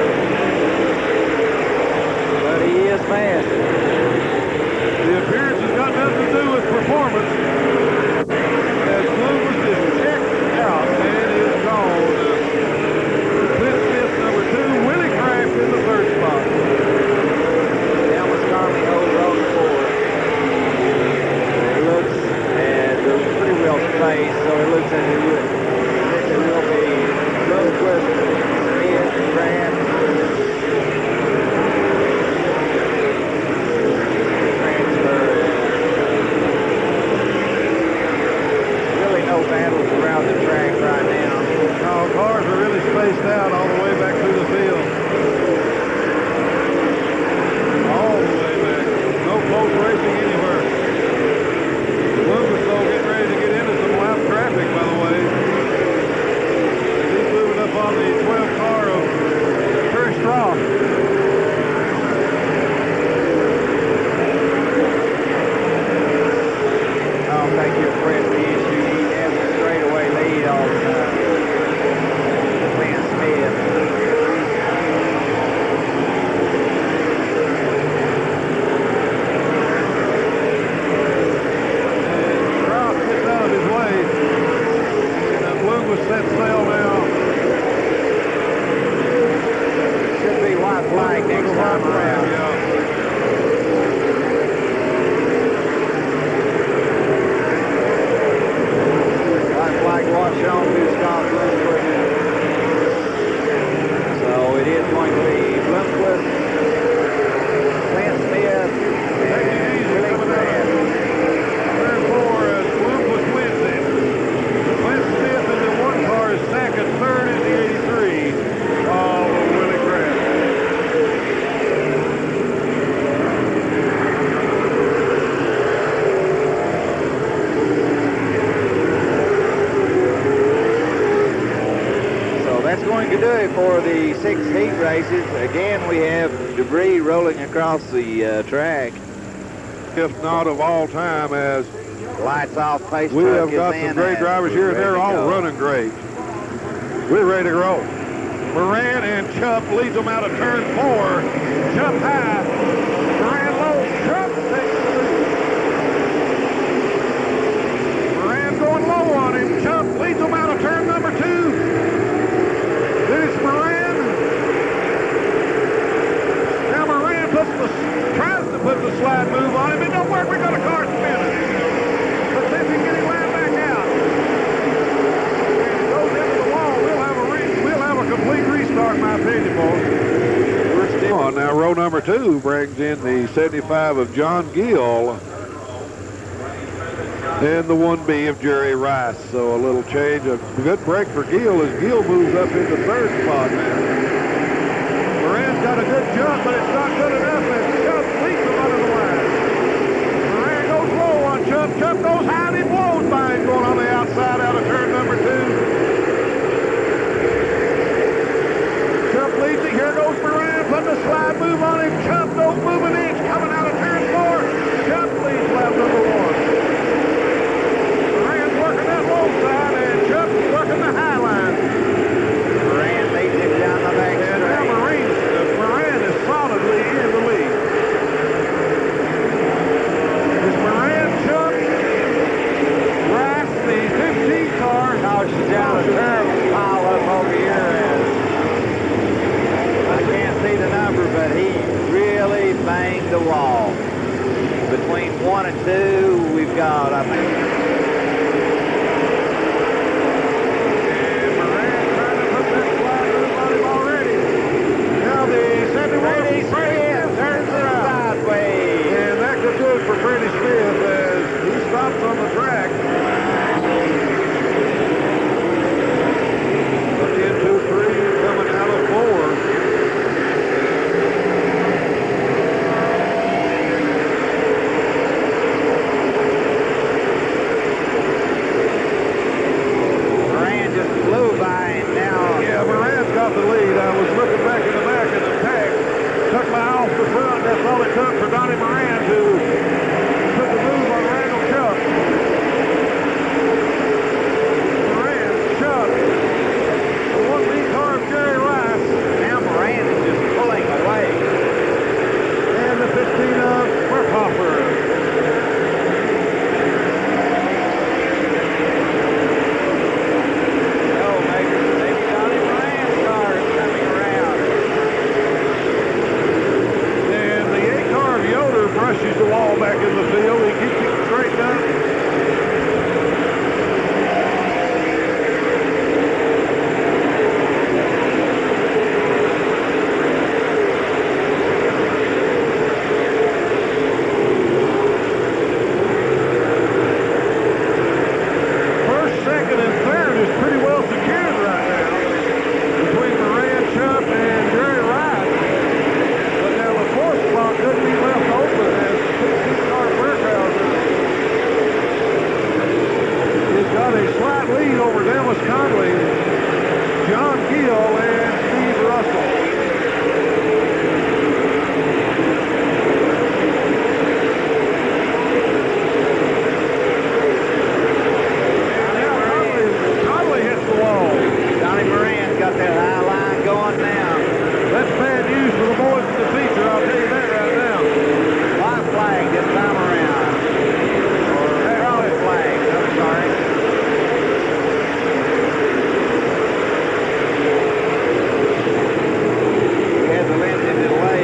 S2: But he is fast.
S1: The appearance has got nothing to do with performance. As Bloomquist is checked out and is gone. Clint Smith, number 2. Willie Kraft in the third spot.
S2: Delmas Conley holds on the board. It looks, and they're pretty well spaced, so it looks as it will be Bloomquist, Smith, Kraft. Battles around the track right now.
S1: No, cars are really spaced out all the way back through the field. All the way back. No close racing anywhere. Bloomquist though getting ready to get into some lap traffic, by the way. He's moving up on the 12 car of Terry Straw.
S2: I don't think you'll press the issue. Straightaway lead on Clint Smith. time around. White flag wash on to Scott Bloomquist. So it is going to be Bloomquist, Clint Smith, and Willie Grant.
S1: Turn 4 as Bloomquist wins it. Clint Smith in the 1 car is second, third in the 83. Willie Grant.
S2: That's going to do it for the 6 heat races. Again, we have debris rolling across the track.
S1: If not of all time, as
S2: Lights off, pace
S1: we
S2: truck
S1: have
S2: is
S1: got
S2: in
S1: some great
S2: and
S1: drivers
S2: we're
S1: here, and
S2: ready
S1: they're
S2: to
S1: all
S2: go.
S1: running great. We're ready to roll. Moran and Chup leads them out of turn 4. Chup high. Moran low. Chup takes the lead. Moran going low on him. Chup leads them out of turn number 2. Then it's Moran. Now Moran tries to put the slide move on him. It don't work. We got a car spinning. Let's see if we can get him wound back out. If he goes into the wall, we'll have a complete restart, in my opinion, boys. We're still on. Now row number 2 brings in the 75 of John Gill and the 1B of Jerry Rice. So a little change, a good break for Gill as Gill moves up into 3rd spot now. Moran's got a good jump, but it's not good enough, and Chubb leads him under the line. Moran goes low on Chubb. Chubb goes high, and he blows by him going on the outside out of turn number 2. Chubb leads it. Here goes Moran, putting a slide move on him. Chubb don't move an inch, coming out of turn 4. Chubb leads lap number 1. Moran's working that low side, and Chubb's working the high line.
S2: Moran leads him down the back
S1: And now Moran is solidly in the lead. It's Moran, Chubb, Rice, the 15 car.
S2: Oh, she's down a terrible pile up over here. And I can't see the number, but he really banged the wall. Between 1 and 2, we've got, I think,
S1: And Moran trying to put that slide move on him already. Now the 71
S2: Freddie Smith turns it sideways.
S1: And that could do it for Freddie Smith as he stops on the track. Into 3, coming out of 4.
S2: Moran just flew by him now.
S1: Yeah, Moran's got the lead. I was looking back in the back of the tag. Took my off the front. That's all it took for Donnie Moran to put the move on Randall Chubb. Moran, Chubb, the 1B car of Jerry Rice.
S2: Now Moran is just pulling away.
S1: And the 15 of Burkhoffer.
S2: Oh, maybe Donnie Moran's car is coming around.
S1: And the 8 car of Yoder brushes the wall back in the field. He keeps it straight up. First, second, and third is pretty well secured right now between Moran, Chubb, and Jerry Rice. But now the 4th spot could be left open as the 16-car Burkhauser has got a slight lead over Dennis Conley, John Gill, and Steve Russell. And now Conley hits the wall.
S2: Donnie Moran's got that high line going now.
S1: That's bad news for the boys in the feature, I'll tell you that right now.
S2: White flag this time around. Or red flag, I'm sorry. We had the Lincoln delay.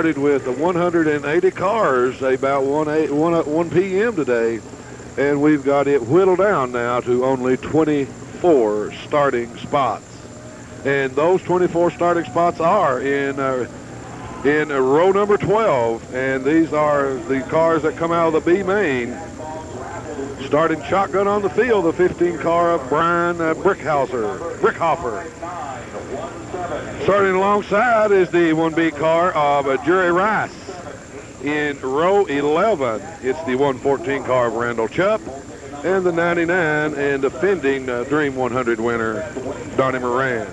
S1: started with 180 cars about 1 p.m. today, and we've got it whittled down now to only 24 starting spots. And those 24 starting spots are in row number 12, and these are the cars that come out of the B main. Starting shotgun on the field, the 15 car of Brian Brickhofer. Starting alongside is the 1B car of Jerry Rice. In row 11, it's the 114 car of Randall Chupp, and the 99 and defending Dream 100 winner, Donnie Moran.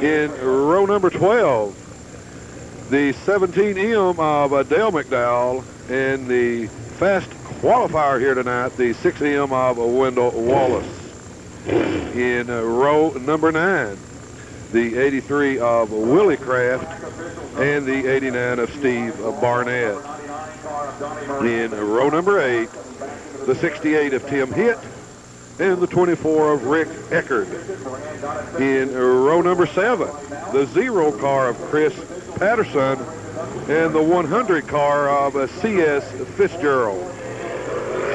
S1: In row number 12, the 17M of Dale McDowell, and the fast qualifier here tonight, the 6M of Wendell Wallace. In row number 9, the 83 of Willie Kraft, and the 89 of Steve Barnett. In row number 8, the 68 of Tim Hitt, and the 24 of Rick Eckerd. In row number 7, the 0 car of Chris Patterson, and the 100 car of C.S. Fitzgerald.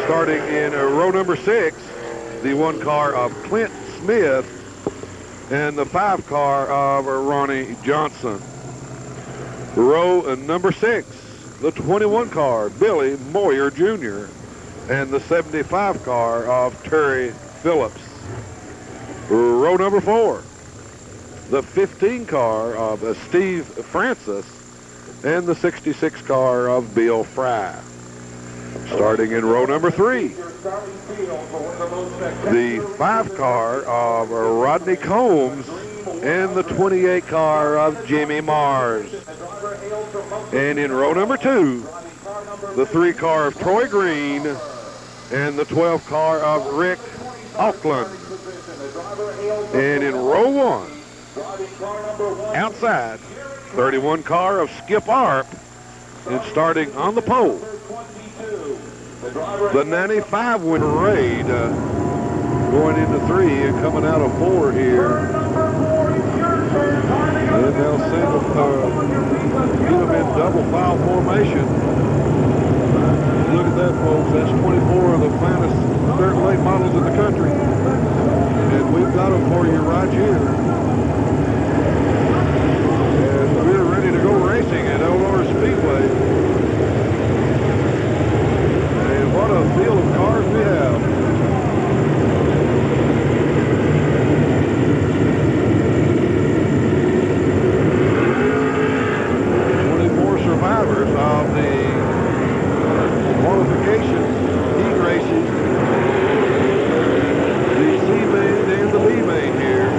S1: Starting in row number 6, the 1 car of Clint Smith, and the 5 car of Ronnie Johnson. Row number 6, the 21 car, Billy Moyer Jr., and the 75 car of Terry Phillips. Row number 4, the 15 car of Steve Francis, and the 66 car of Bill Fry. Starting in row number 3, the 5 car of Rodney Combs, and the 28 car of Jimmy Mars. And in row number 2, the 3 car of Troy Green, and the 12 car of Rick Auckland. And in row 1, outside, 31 car of Skip Arp, and starting on the pole, the 95 winner Raid, going into 3 and coming out of 4 here. And they'll send get them in double file formation. Look at that, folks. That's 24 of the finest dirt late models in the country. And we've got them for you right here. And we're ready to go racing at Eldora Speedway. And what a field of cars we have. Survivors of the qualifications, heat races, the C main and the B main here.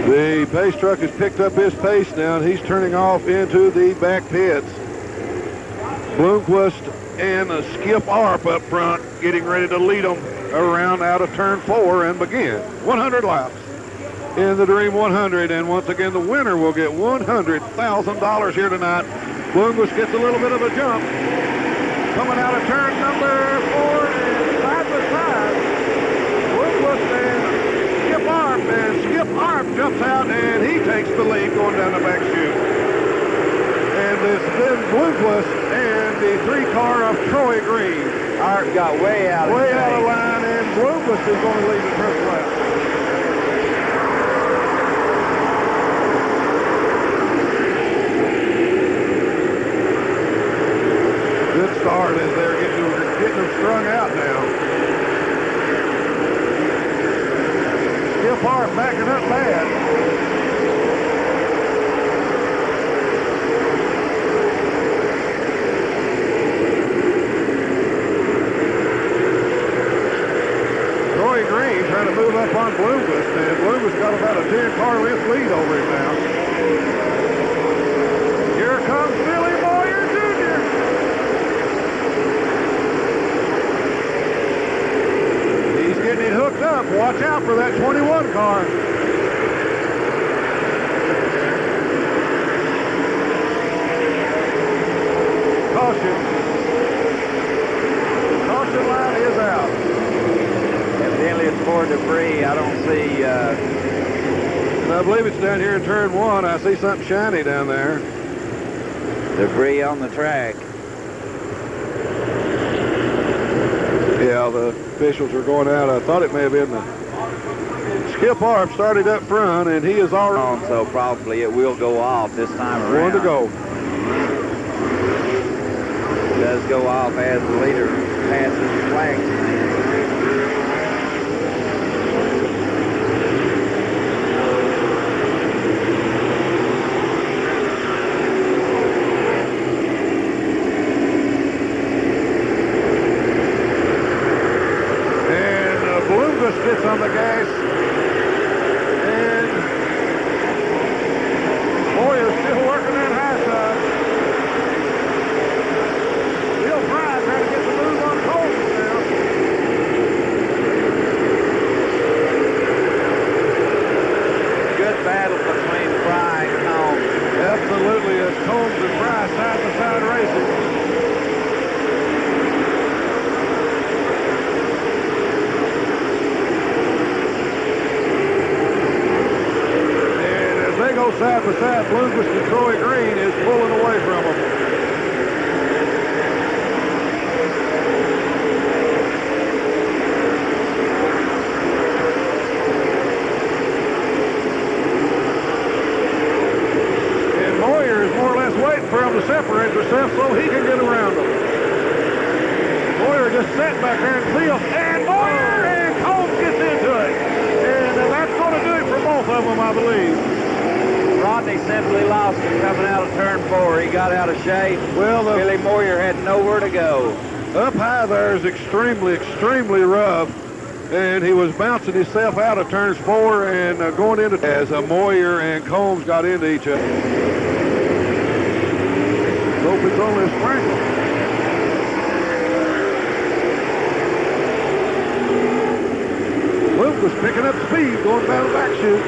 S1: The pace truck has picked up his pace now, and he's turning off into the back pits. Bloomquist and Skip Arp up front, getting ready to lead them around out of turn 4 and begin 100 laps in the Dream 100. And once again, the winner will get $100,000 here tonight. Bloomquist gets a little bit of a jump. Coming out of turn number 4 and side by side. Bloomquist and Skip Arp. And Skip Arp jumps out and he takes the lead going down the back chute. And it's then Bloomquist and the 3 car of Troy Green.
S2: Arp got way out of
S1: line, and Bloomquist is going to lead the first lap. Good start as they're getting them strung out now. Skip Arp backing up bad. Troy Green trying to move up on Bloomquist, and Bloomquist got about a 10-car length lead over him now. Here comes Billy Moyer Jr. He's getting it hooked up. Watch out for that 21 car. Caution. Caution line is out.
S2: Evidently it's for debris. I don't see...
S1: And I believe it's down here in turn 1. I see something shiny down there.
S2: Debris on the track.
S1: Yeah, the officials are going out. I thought it may have been the Skip Arp started up front, and he is already
S2: So probably it will go off this time around.
S1: one to go.
S2: It does go off as the leader passes the flag stand.
S1: Gets on the gas, and Moyer's still working that high side. Bill Fry trying to get the move on Coleman now.
S2: Good battle between Fry and Combs.
S1: Absolutely, as Combs and Fry side by side racing. Side by side, Bloomquist and Troy Green is pulling away from them. And Moyer is more or less waiting for him to separate himself so he can get around them. Moyer just sitting back there in the field, and Moyer and Combs gets into it. And that's going to do it for both of them, I believe.
S2: Rodney simply lost him coming out of turn 4. He got out of shape.
S1: Well,
S2: Billy Moyer had nowhere to go.
S1: Up high there is extremely, extremely rough, and he was bouncing himself out of turns 4 and going into as Moyer and Combs got into each other. Hope it's only a sprinkle. Luke was picking up speed going down the back chute.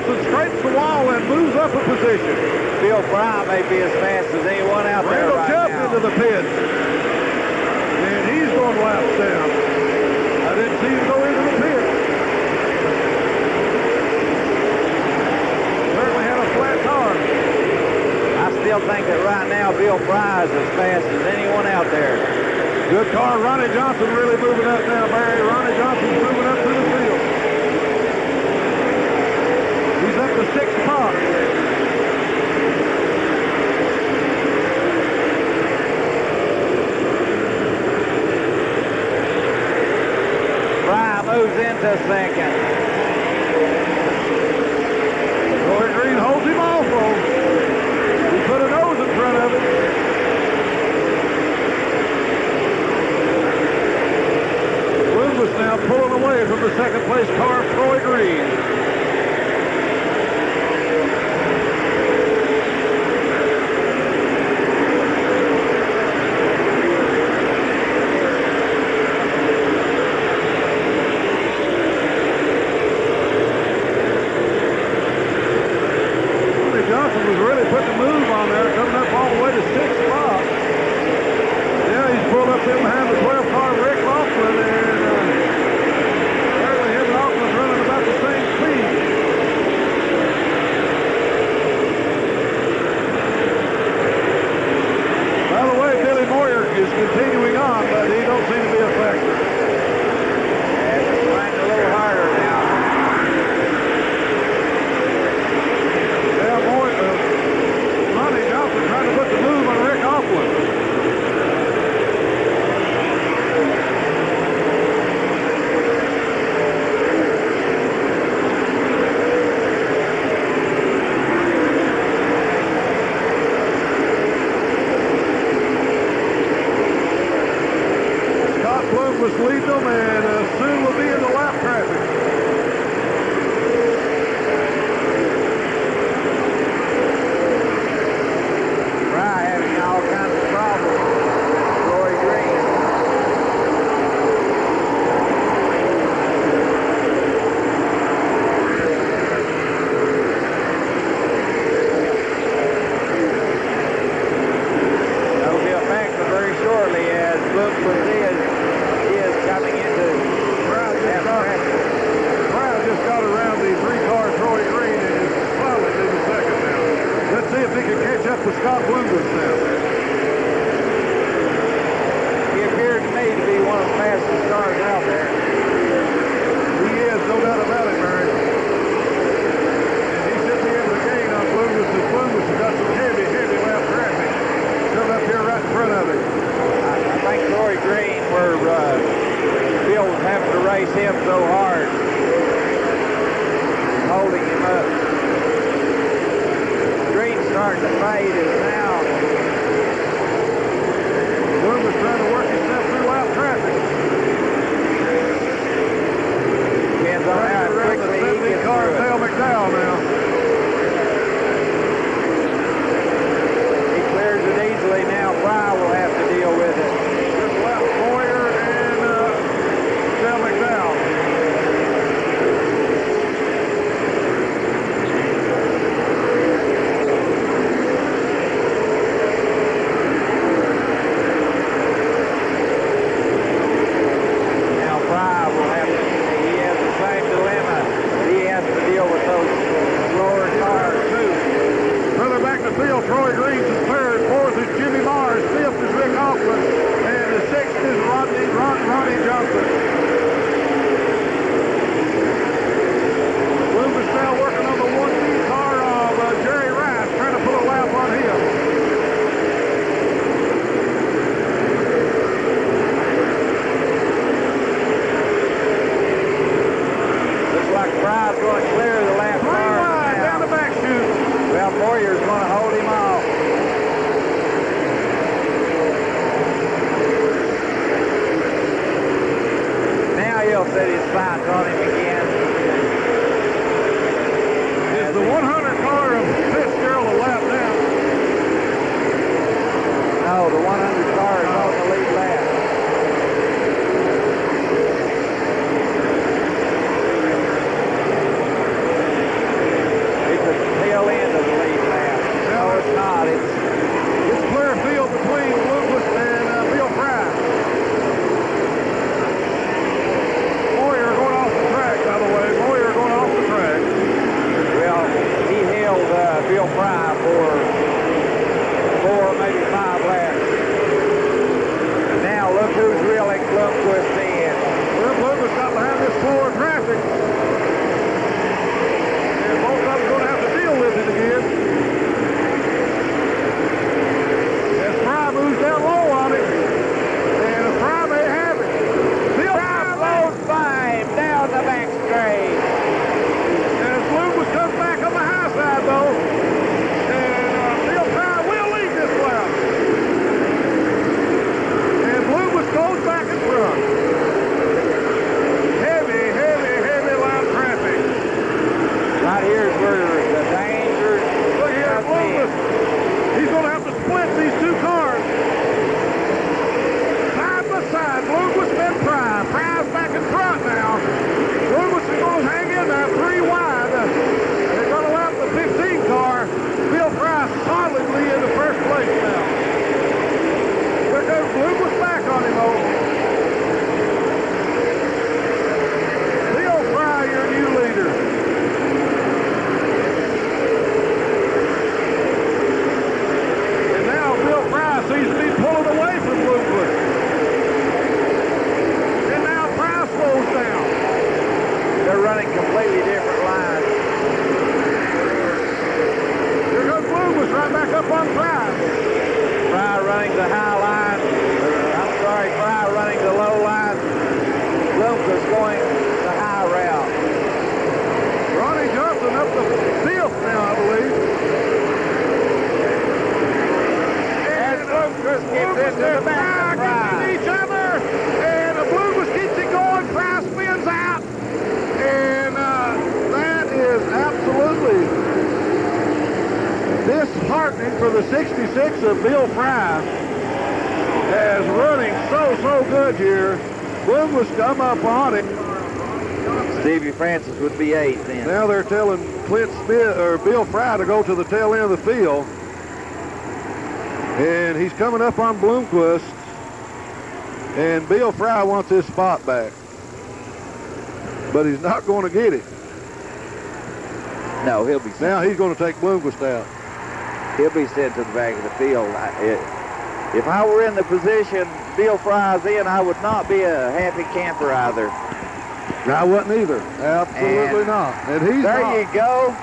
S1: Scrapes the wall and moves up a position.
S2: Bill Fry may be as fast as anyone out there
S1: Randall
S2: right
S1: jumped
S2: now.
S1: into the pit. And he's going laps down. I didn't see him go into the pit. Certainly had a flat car.
S2: I still think that right now Bill Fry is as fast as anyone out there.
S1: Good car. Ronnie Johnson really moving up now, Barry. Ronnie Johnson's moving up through the field. He's up to 6 spots.
S2: Fry moves into second.
S1: Troy Green holds him off, though. He put a nose in front of him. Bloomquist now pulling away from the second place car, Troy Green. Johnson was really putting a move on there, coming up all the way to 6th spot. Yeah, he's pulled up in behind the 12 car Rick Laughlin, and apparently him and Laughlin running about the same speed. By the way, Billy Moyer is continuing on, but he don't seem to be a factor.
S2: And it's trying a little harder now.
S1: Ronnie Johnson trying to put the move on Rick Laughlin. Scott Bloom was leading them, and soon will be in the lap traffic.
S2: All kinds of problems. Troy Green.
S1: Got a
S2: me to be one of the fastest cars out there.
S1: He is, no doubt about it, Murray. And he should be able to gain on Blumus, as Blumus has got some heavy, heavy lap traffic coming up here right in front of him.
S2: I think Troy Green, where Bill was having to race him so hard, holding him up. Green's starting to fade it now.
S1: Blumus trying to work himself through lap traffic.
S2: Depends on how quickly he gets
S1: car
S2: through it.
S1: Dale McDowell now.
S2: He clears it easily now. Fry will have to deal with it.
S1: Just left Boyer and Dale McDowell.
S2: Now Fry will have to, he has the same dilemma. He has to deal with those slower cars too.
S1: Further back in the field, Troy Green's is third, fourth is Jimmy Mars, fifth is Rick Hoffman, and the sixth is Ronnie Johnson. Blumus now working on the 1B car of Jerry Rice, trying to pull a lap on him.
S2: Looks like Fry's going to clear the last
S1: Three
S2: car
S1: wide
S2: now.
S1: down the back chute.
S2: Well, Boyer's going to hold him off. Now he'll set his sights on him again.
S1: Is the 100 car of Fitzgerald a lap down?
S2: No, the 100 car is on the lead lap. It's the tail end of the lead lap. No, it's not.
S1: It's clear field between Blumus and Bill Fry. Boyer going off the track, by the way. Boyer going off the track.
S2: Well, he held Bill Fry for 4, maybe 5 laps. Now look who's reeling Blomquist in.
S1: Well, Blumus got behind this floor of traffic. And both of them going to have to deal with it again. As Fry moves down low on it. And Fry may have it. Bill
S2: Fry blows by him down the back straight.
S1: As Blumus comes back on the high side, though. And Bill Fry will lead this lap. And Blumus goes back in front. Heavy, heavy, heavy lap traffic.
S2: Right here's where the danger
S1: Look here,
S2: comes in.
S1: Blumus. He's going to have to split these two cars. Side by side, Blumus and Fry. Fry's back in front now. Blumus is going to hang in there 3 wide. They're going to lap the 15 car. Bill Fry solidly in the first place now. There goes Blumus back on him, though. Bill Fry, your new leader. And now Bill Fry seems to be pulling away from Blumus. And now Fry slows down.
S2: They're running completely different lines.
S1: Here goes Blumus right back up on Fry.
S2: Fry running the high line. I'm sorry, Fry running the low line. Blomquist going the high route.
S1: Ronnie Johnson up to 5th now, I believe.
S2: And Blomquist gets into the back of
S1: Fry
S2: Fry.
S1: each other. And the Blumus keeps it going. Fry spins out. And that is absolutely disheartening for the 66 of Bill Fry. As running so good here. Blumus come up on it.
S2: Stevie Francis would be 8th then.
S1: Now they're telling Clint Smith or Bill Fry to go to the tail end of the field. And he's coming up on Blomquist. And Bill Fry wants his spot back. But he's not going to get it.
S2: No, he'll be
S1: Now he's going to take Blomquist out.
S2: He'll be sent to the back of the field. If I were in the position Bill Fry's in, I would not be a happy camper either.
S1: I wouldn't either. Absolutely not. And he's
S2: there
S1: not.
S2: You go.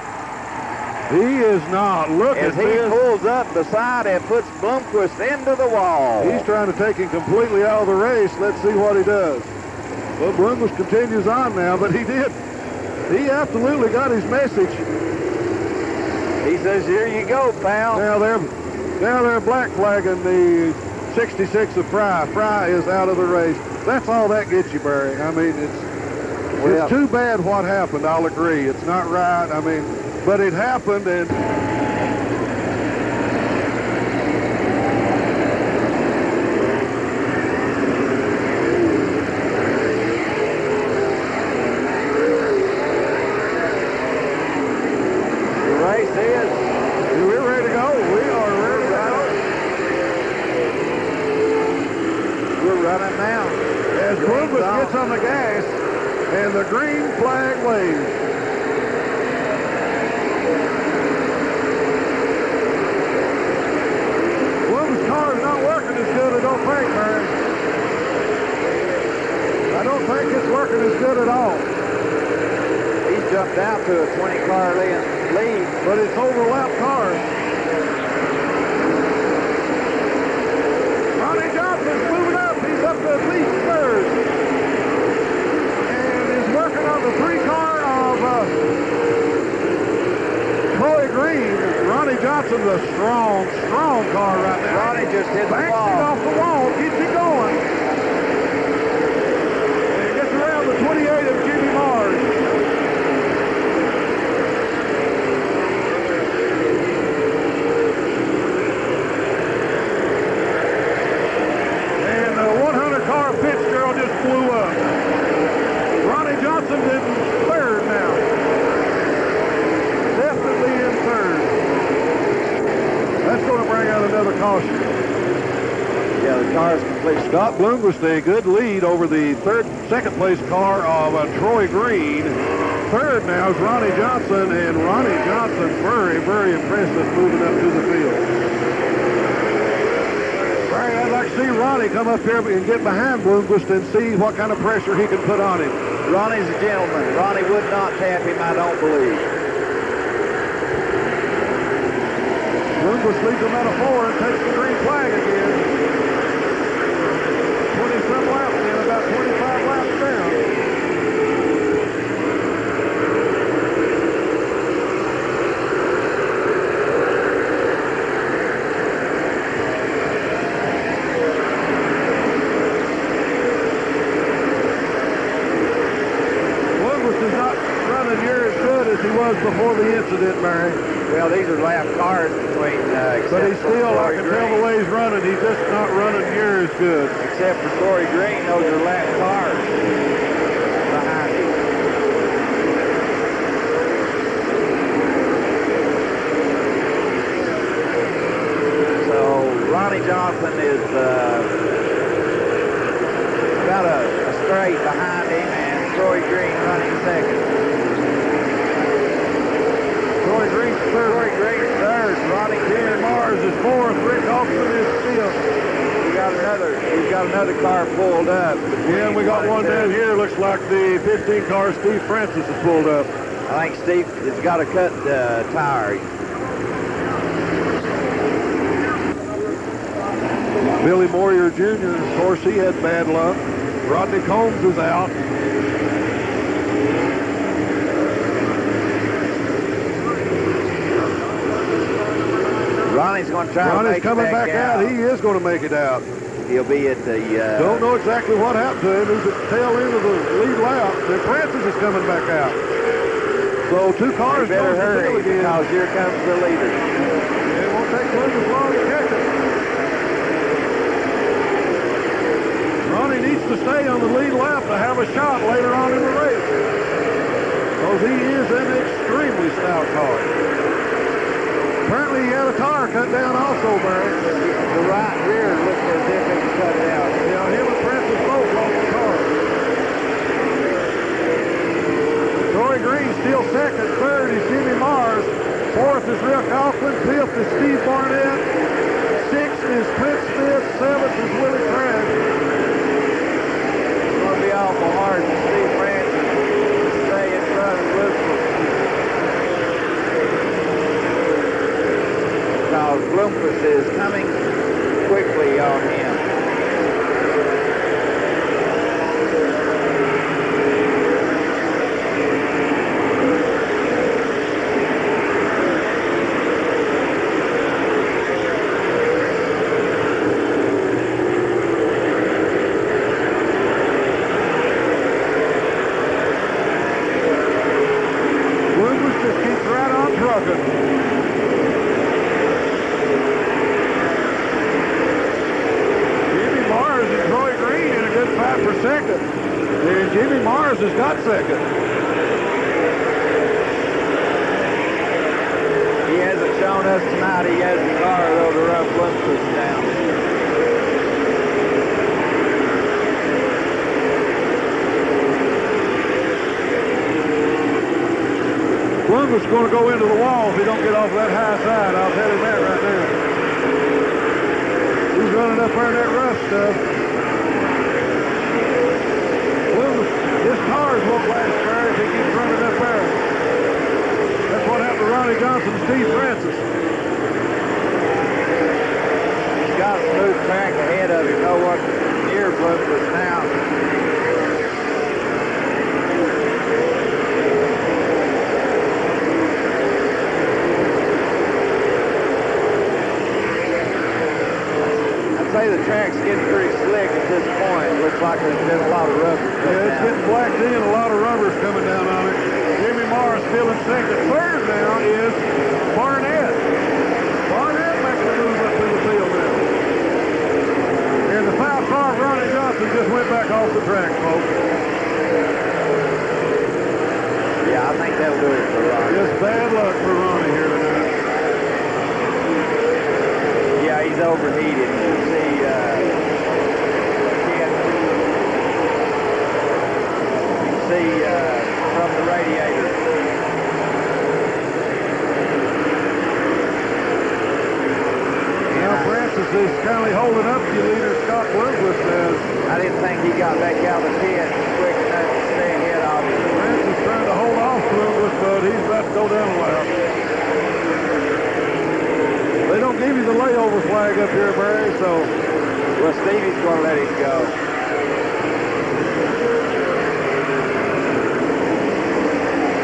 S1: He is not. Look
S2: as
S1: at
S2: he
S1: this.
S2: Pulls up the side and puts Blomqvist into the wall.
S1: He's trying to take him completely out of the race. Let's see what he does. Well, Blomqvist continues on now, but he absolutely got his message.
S2: He says, here you go, pal.
S1: Now they're black flagging the 66 of Fry. Fry is out of the race. That's all that gets you, Barry. I mean, it's too bad what happened. I'll agree. It's not right. I mean, but it happened, and we're ready to go. We are ready to go.
S2: We're running now.
S1: As Blomqvist gets on the gas, and the green flag waves. Blomqvist's car is not working as good, I don't think, man. I don't think it's working as good at all.
S2: He's jumped out to a 20-car lead,
S1: but it's overlapped cars. Ronnie Johnson's moving up. He's up to at least third. And is working on the 3-car of Troy Green. Ronnie Johnson's a strong car right now.
S2: Ronnie just hit the wall.
S1: Backs it off the wall, keeps it going. And gets around the 28 of Jimmy Mars. Fitzgerald just blew up. Ronnie Johnson's in third now. Definitely in third. That's going to bring out another caution.
S2: Yeah, the car is complete.
S1: Scott Blomqvist a good lead over the second place car of Troy Green. Third now is Ronnie Johnson, and Ronnie Johnson very, very impressive moving up to the field. I'd like to see Ronnie come up here and get behind Blomqvist and see what kind of pressure he can put on him.
S2: Ronnie's a gentleman. Ronnie would not tap him, I don't believe.
S1: Blomqvist leads him out of 4 and takes the green flag again. 20-some laps in, about 25 laps down. He was before the incident, Barry.
S2: Well, these are lap cars between,
S1: but he's still, I can tell the way he's running, he's just not running near as good.
S2: Except for Troy Green, those are lap cars behind him. So, Ronnie Johnson is about a straight behind him, and Troy Green running second.
S1: Troy Green's third. Ronnie Jimmy Mars is fourth. Rick Hoffman is fifth.
S2: He's got another car pulled up.
S1: Yeah, we got one down here. Looks like the 15 car Steve Francis is pulled up.
S2: I think Steve has got a cut tire.
S1: Billy Moyer Jr., of course, he had bad luck. Rodney Combs is out.
S2: Ronnie's going to try to make it
S1: coming back out. He is going to make it out.
S2: He'll be at the...
S1: Don't know exactly what happened to him. He's at the tail end of the lead lap. And Francis is coming back out. So 2 cars
S2: better hurry because here comes the leader.
S1: It won't take Lucas long to catch it. Ronnie needs to stay on the lead lap to have a shot later on in the race. Because he is an extremely stout car. Apparently he had a tire cut down also, Barry.
S2: The right rear looked as if it was cut out.
S1: Yeah, him and Francis both lost the car. Troy Green still second. Third is Jimmy Mars. Fourth is Rick Hoffman. Fifth is Steve Barnett. Sixth is Clint Smith. 7th is Willie Kraft.
S2: It's going to be awful hard to see Francis stay in front of Lucas. Because Bloomquist is coming quickly on him.
S1: Bloomquist just keeps right on trucking. For second, and Jimmy Mars has got second.
S2: He hasn't shown us tonight he has the car though to run Bloomquist down.
S1: Bloomquist's going to go into the wall if he don't get off that high side. I'll tell him that right now. He's running up there in that rough stuff. His cars won't last fair if he keeps running up there. That's what happened to Ronnie Johnson and Steve Francis.
S2: He's got a smooth track ahead of him. Know what near Bloomquist now. I'd say the track's getting pretty slick at this point. It looks like there's been a lot of rubber.
S1: Yeah, it's getting blacked in. A lot of rubber's coming down on it. Jimmy Mars still in second. Third now is Barnett. Barnett making a move up through the field now. And the foul car of Ronnie Johnson just went back off the track, folks.
S2: Yeah, I think that'll do it for Ronnie.
S1: Just bad luck for Ronnie here tonight.
S2: Yeah, he's overheated. You see, from the radiator.
S1: Now Francis is currently holding up the leader, Scott Bloomquist says.
S2: I didn't think he got back out of the pit quick enough to stay ahead of him.
S1: Francis trying to hold off Bloomquist, but he's about to go down a lap. They don't give you the layover flag up here, Barry, so.
S2: Well, Stevie's going to let him go.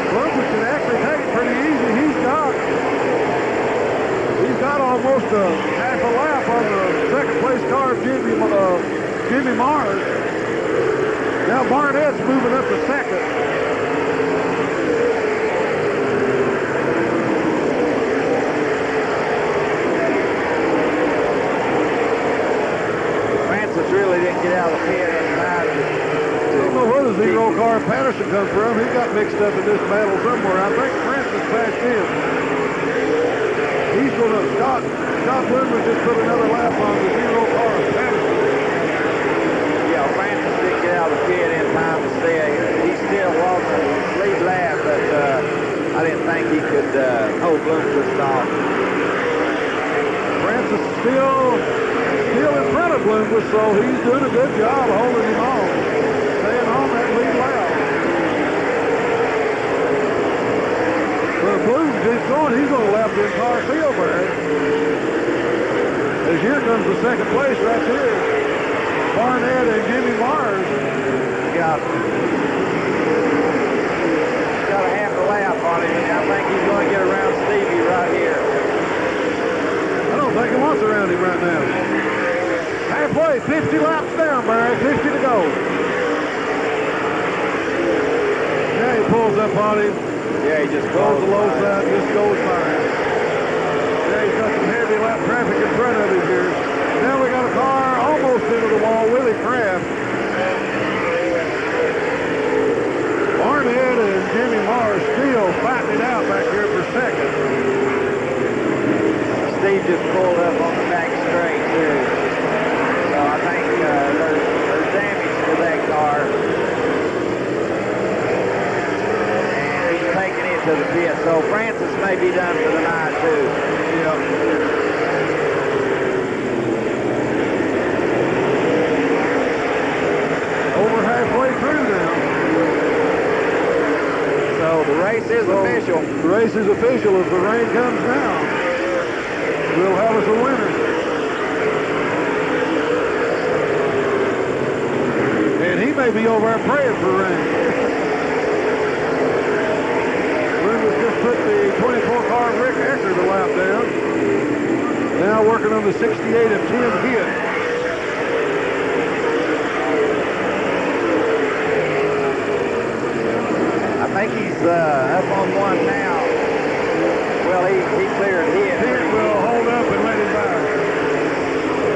S1: Bloomquist can actually take it pretty easy. He's got almost a half a lap on the second place car of Jimmy Mars. Now Barnett's moving up to second.
S2: Francis really didn't get out of the pit in time.
S1: I don't know where the zero car Patterson comes from. He got mixed up in this battle somewhere. I think Francis passed him. He's going to, Scott Bloomquist just put another lap on the zero car Patterson.
S2: Yeah, Francis didn't get out of the pit in time to stay. He still was the lead lap, but I didn't think he could hold Bloomquist off.
S1: Francis still in front of Bloomquist, so he's doing a good job of holding him on. Staying on that lead lap. Well, Bloomquist is going, he's going to lap the entire field, Barry. As here comes the second place right here. Barnett and Jimmy Mars.
S2: Got a half a lap on him, and I think he's going to get around Stevie right here.
S1: I don't think he wants around him right now. Halfway, 50 laps down, Barry, 50 to go. Yeah, he pulls up on him.
S2: Yeah, he just
S1: Goes the low
S2: by.
S1: side, just goes by him. Yeah, he's got some heavy lap traffic in front of him here. Now we got a car almost into the wall, Willie Kraft. Barnett and Jimmy Mars still fighting it out back here for second.
S2: Steve just pulled up on the back straight, too. So I think there's damage to that car. And he's taking it to the pit. So Francis may be done for the night, too.
S1: Yep.
S2: race is official.
S1: The race is official. If the rain comes now, we'll have us a winner. And he may be over there praying for rain. Lucas just put the 24 car Rick Ecker the lap down. Now working on the 68 and 10 hit.
S2: I think he's up on one now. Well, he cleared hit.
S1: 10 will hold up and let him by.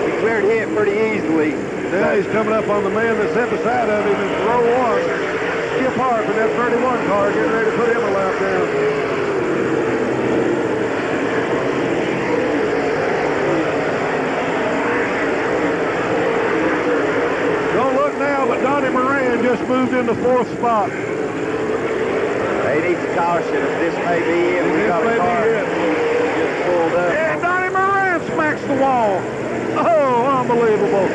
S2: He cleared hit pretty easily.
S1: Now he's coming up on the man that's set beside of him in row 1. Skip Harp in that 31 car, getting ready to put him a lap down. Don't look now, but Donnie Moran just moved into 4th spot.
S2: They need to caution him. This may be it. We got a car gets pulled up.
S1: And Donnie Moran smacks the wall. Oh, unbelievable.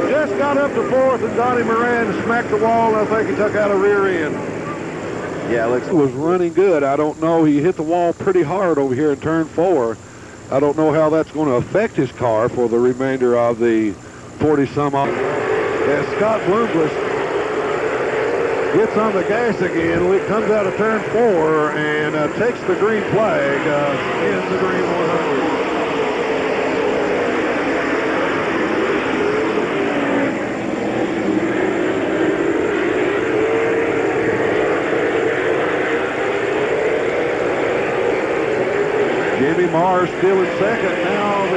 S1: Just got up to 4th, and Donnie Moran smacked the wall, and I think he took out a rear end.
S2: Yeah, it
S1: was running good. I don't know. He hit the wall pretty hard over here in turn 4. I don't know how that's going to affect his car for the remainder of the 40-some-odd. As Scott Bloomquist gets on the gas again, it comes out of turn 4 and takes the green flag in the green 100. Jimmy Mars still in second. Now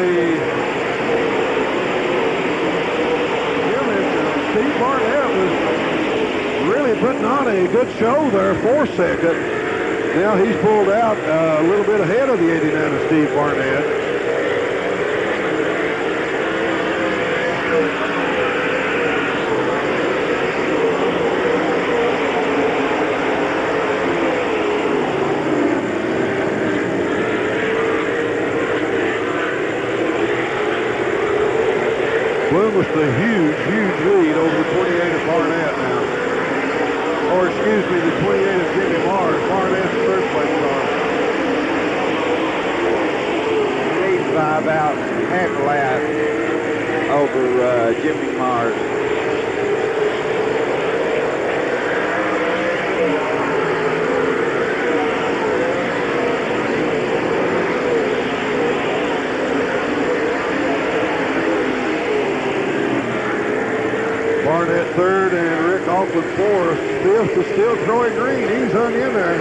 S1: Steve Barnett was really putting on a good show there for second. Now he's pulled out a little bit ahead of the 89 of Steve Barnett. Bloom with the huge lead over the 28 of Barnett now. Or excuse me, the 28 of Jimmy Mars. Barnett's third place car.
S2: leads by about half a lap over Jimmy Mars.
S1: Barnett third and Rick Alford fourth. Fifth is still Troy Green. He's hung in there.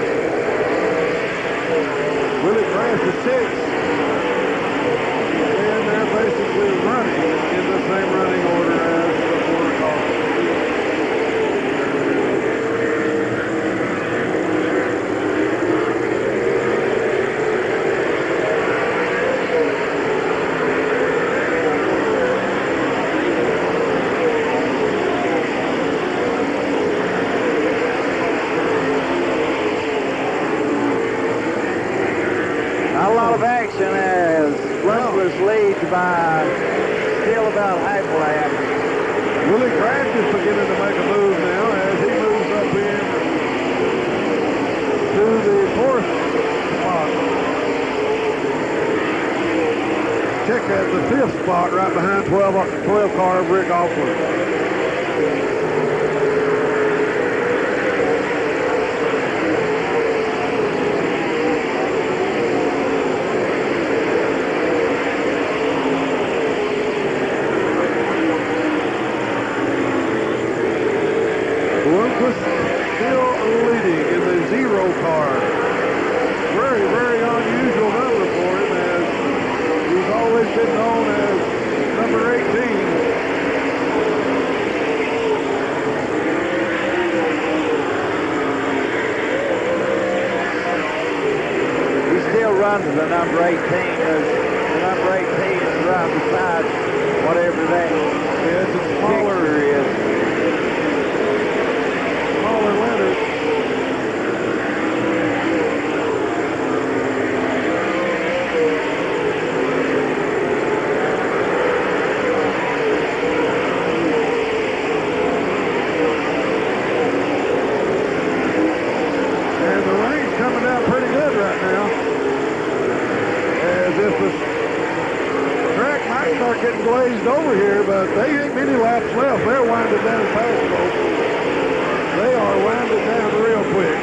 S1: Willie Crash is sixth. And they're basically running in the same running order as before the call.
S2: Action as Bloomquist leads by still about half a lap.
S1: Willie Craft is beginning to make a move now as he moves up in to the fourth spot. Check at the fifth spot right behind 12 car of Rick Alford. Still leading in the zero car. Very, very unusual number for him, as he's always been known as number 18.
S2: He still runs the number 18. The number 18 is right beside whatever that picture is.
S1: Leonard. glazed over here, but they ain't many laps left. They're winding down fast, folks. They are winding down real quick.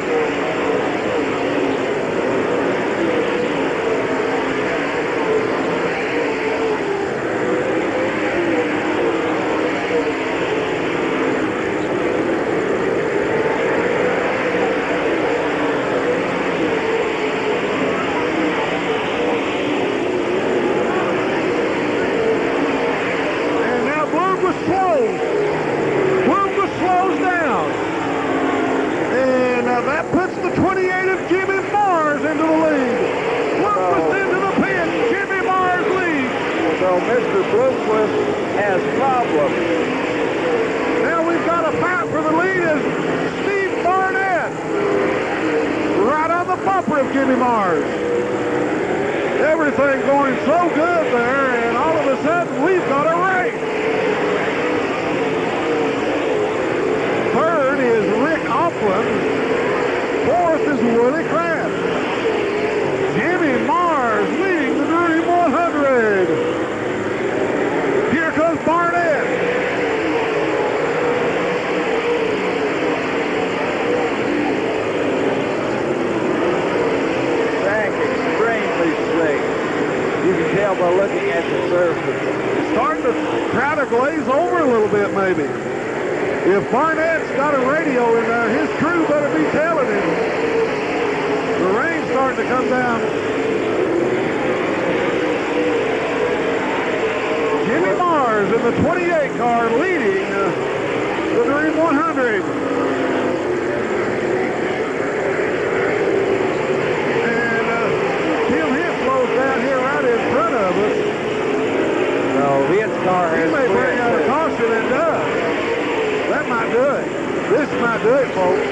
S1: That puts the 28 of Jimmy Mars into the lead. Bloomquist into the pit. Jimmy Mars leads.
S4: So Mr. Bloomquist has problems.
S1: Now we've got a fight for the lead as Steve Barnett. Right on the bumper of Jimmy Mars. Everything going so good there, and all of a sudden we've got a race. Third is Rick Auckland. Fourth is Willie Kraft. Jimmy Mars leading the Dream 100. Here comes Barnett.
S4: Track extremely slick. You can tell by looking at the surface.
S1: It's starting to try to glaze over a little bit, maybe. If Barnett's got a radio in there, his crew better be telling him. The rain's starting to come down. Jimmy Mars in the 28 car leading the Dream 100. And Tim Hinslow's down here right in front of us.
S4: No, his car
S1: He
S4: has
S1: may bring out a caution and does. That might do it. This might do it, folks.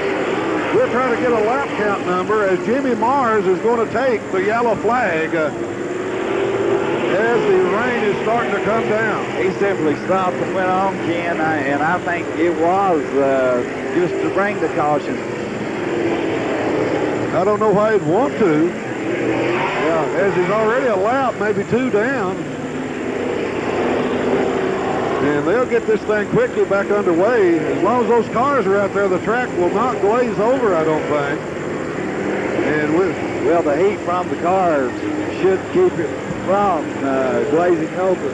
S1: We're trying to get a lap count number as Jimmy Mars is going to take the yellow flag as the rain is starting to come down.
S4: He simply stopped and went on, Ken, and I think it was just to bring the caution.
S1: I don't know why he'd want to. Yeah, as he's already a lap, maybe two down. And they'll get this thing quickly back underway. As long as those cars are out there, the track will not glaze over, I don't think. And
S4: well, the heat from the cars should keep it from glazing over.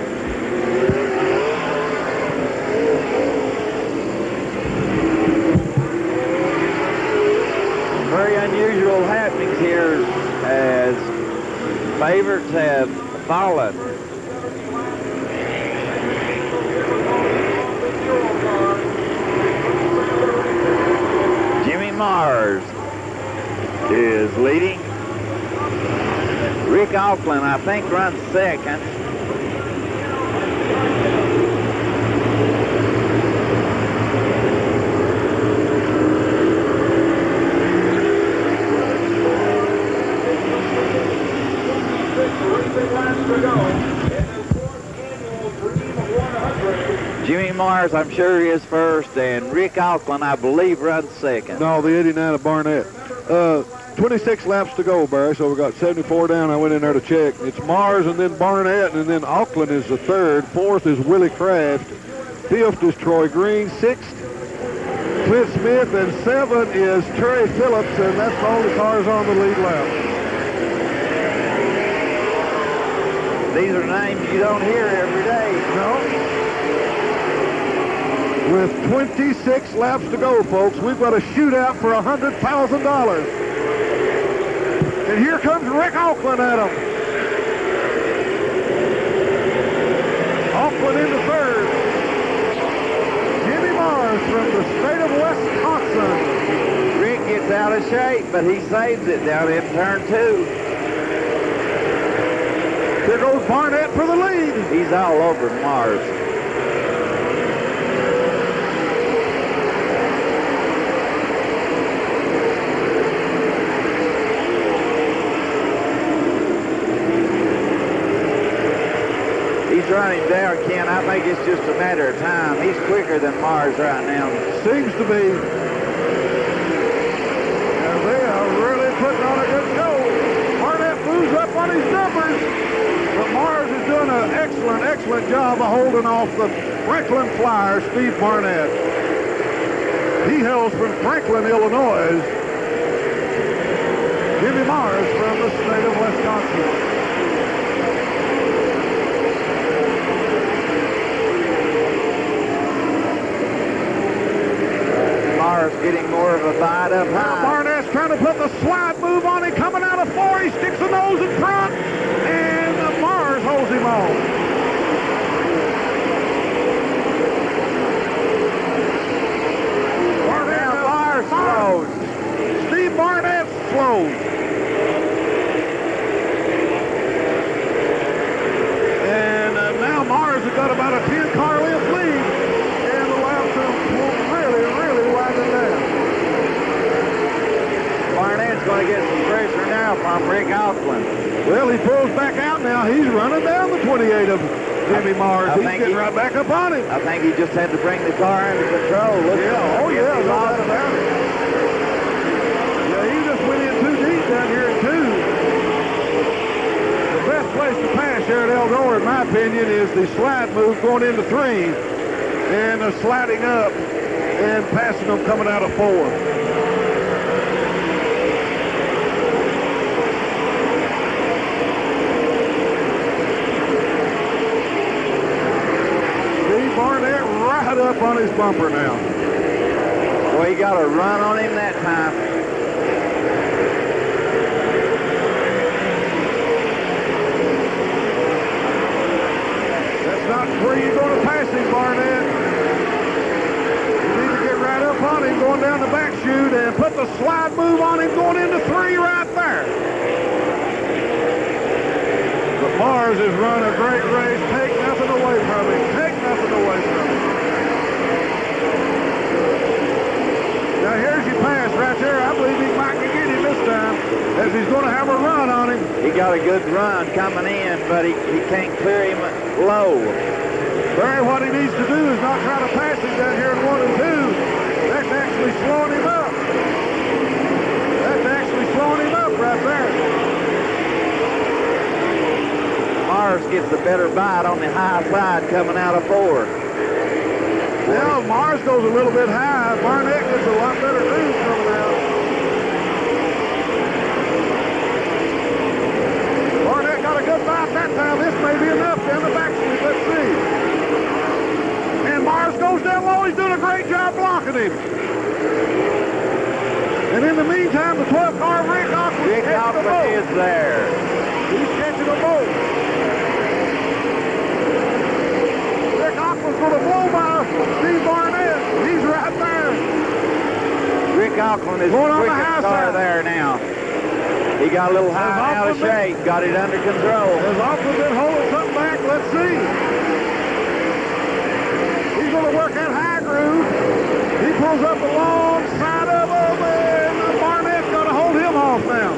S4: Very unusual happenings here as favorites have fallen. Jimmy Mars is leading. Rick Auckland, I think, runs second. Jimmy Mars, I'm sure, is first, and Rick Auckland, I believe, runs second.
S1: No, the 89 of Barnett. 26 laps to go, Barry, so we got 74 down. I went in there to check. It's Mars and then Barnett, and then Auckland is the third. Fourth is Willie Kraft. Fifth is Troy Green. Sixth, Clint Smith, and seven is Terry Phillips, and that's all the cars on the lead lap.
S4: These are names you don't hear every day.
S1: No. With 26 laps to go, folks, we've got a shootout for $100,000. And here comes Rick Auckland at him. Auckland into third. Jimmy Mars from the state of Wisconsin.
S4: Rick gets out of shape, but he saves it down in turn two.
S1: Here goes Barnett for the lead.
S4: He's all over Mars. He's running down, Ken. I think it's just a matter of time. He's quicker than Mars right now.
S1: Seems to be. And they are really putting on a good show. Barnett moves up on his numbers, but Mars is is doing an excellent job of holding off the Franklin Flyer, Steve Barnett. He hails from Franklin, Illinois. Jimmy Mars from the state of Wisconsin.
S4: Mars getting more of a bite up high.
S1: Barnett's trying to put the slide move on him, coming out of 4. He sticks the nose in front, and Mars holds him off.
S4: Mars slows.
S1: Steve Barnett slows. And now Mars has got about a 10-car length lead, and the laps are really winding down.
S4: Barnett's going to get some pressure now from Rick Auckland.
S1: Well, he pulls back out now. He's running down the 28 of Jimmy Mars. He's getting right back up on him.
S4: I think he just had to bring the car under control.
S1: No doubt about it. Yeah, he just went in too deep down here in 2. The best place to pass here at Eldora, in my opinion, is the slide move going into 3 and sliding up and passing them coming out of 4. Barnett right up on his bumper now.
S4: Well, he got a run on him that time.
S1: That's not where you're going to pass him, Barnett. You need to get right up on him going down the back chute and put the slide move on him going into 3 right there. But Mars has run a great race. Take nothing away from him. Take nothing away from him. Now here's your pass right there. I believe he might get him this time, as he's going to have a run on him.
S4: He got a good run coming in, but he can't clear him low.
S1: Barry, what he needs to do is not try to pass him down here in 1 and 2. That's actually slowing him up. That's actually slowing him up right there.
S4: Mars gets a better bite on the high side coming out of 4.
S1: Well, Mars goes a little bit high. Barnett gets a lot better groove coming out. Barnett got a good bite that time. This may be enough down the back street. Let's see. And Mars goes down low. He's doing a great job blocking him. And in the meantime, the 12 car of Rick Auckland is
S4: there.
S1: He's catching them both. Rick Auckland's going to blow by Steve Barnett. He's right there.
S4: Rick Auckland is the quickest car there now. He got a little high and out of shape, got it under control.
S1: Has Auckland been holding something back? Let's see. He's going to work that high groove. He pulls up the long side of him, and Barnett's going to hold him off now.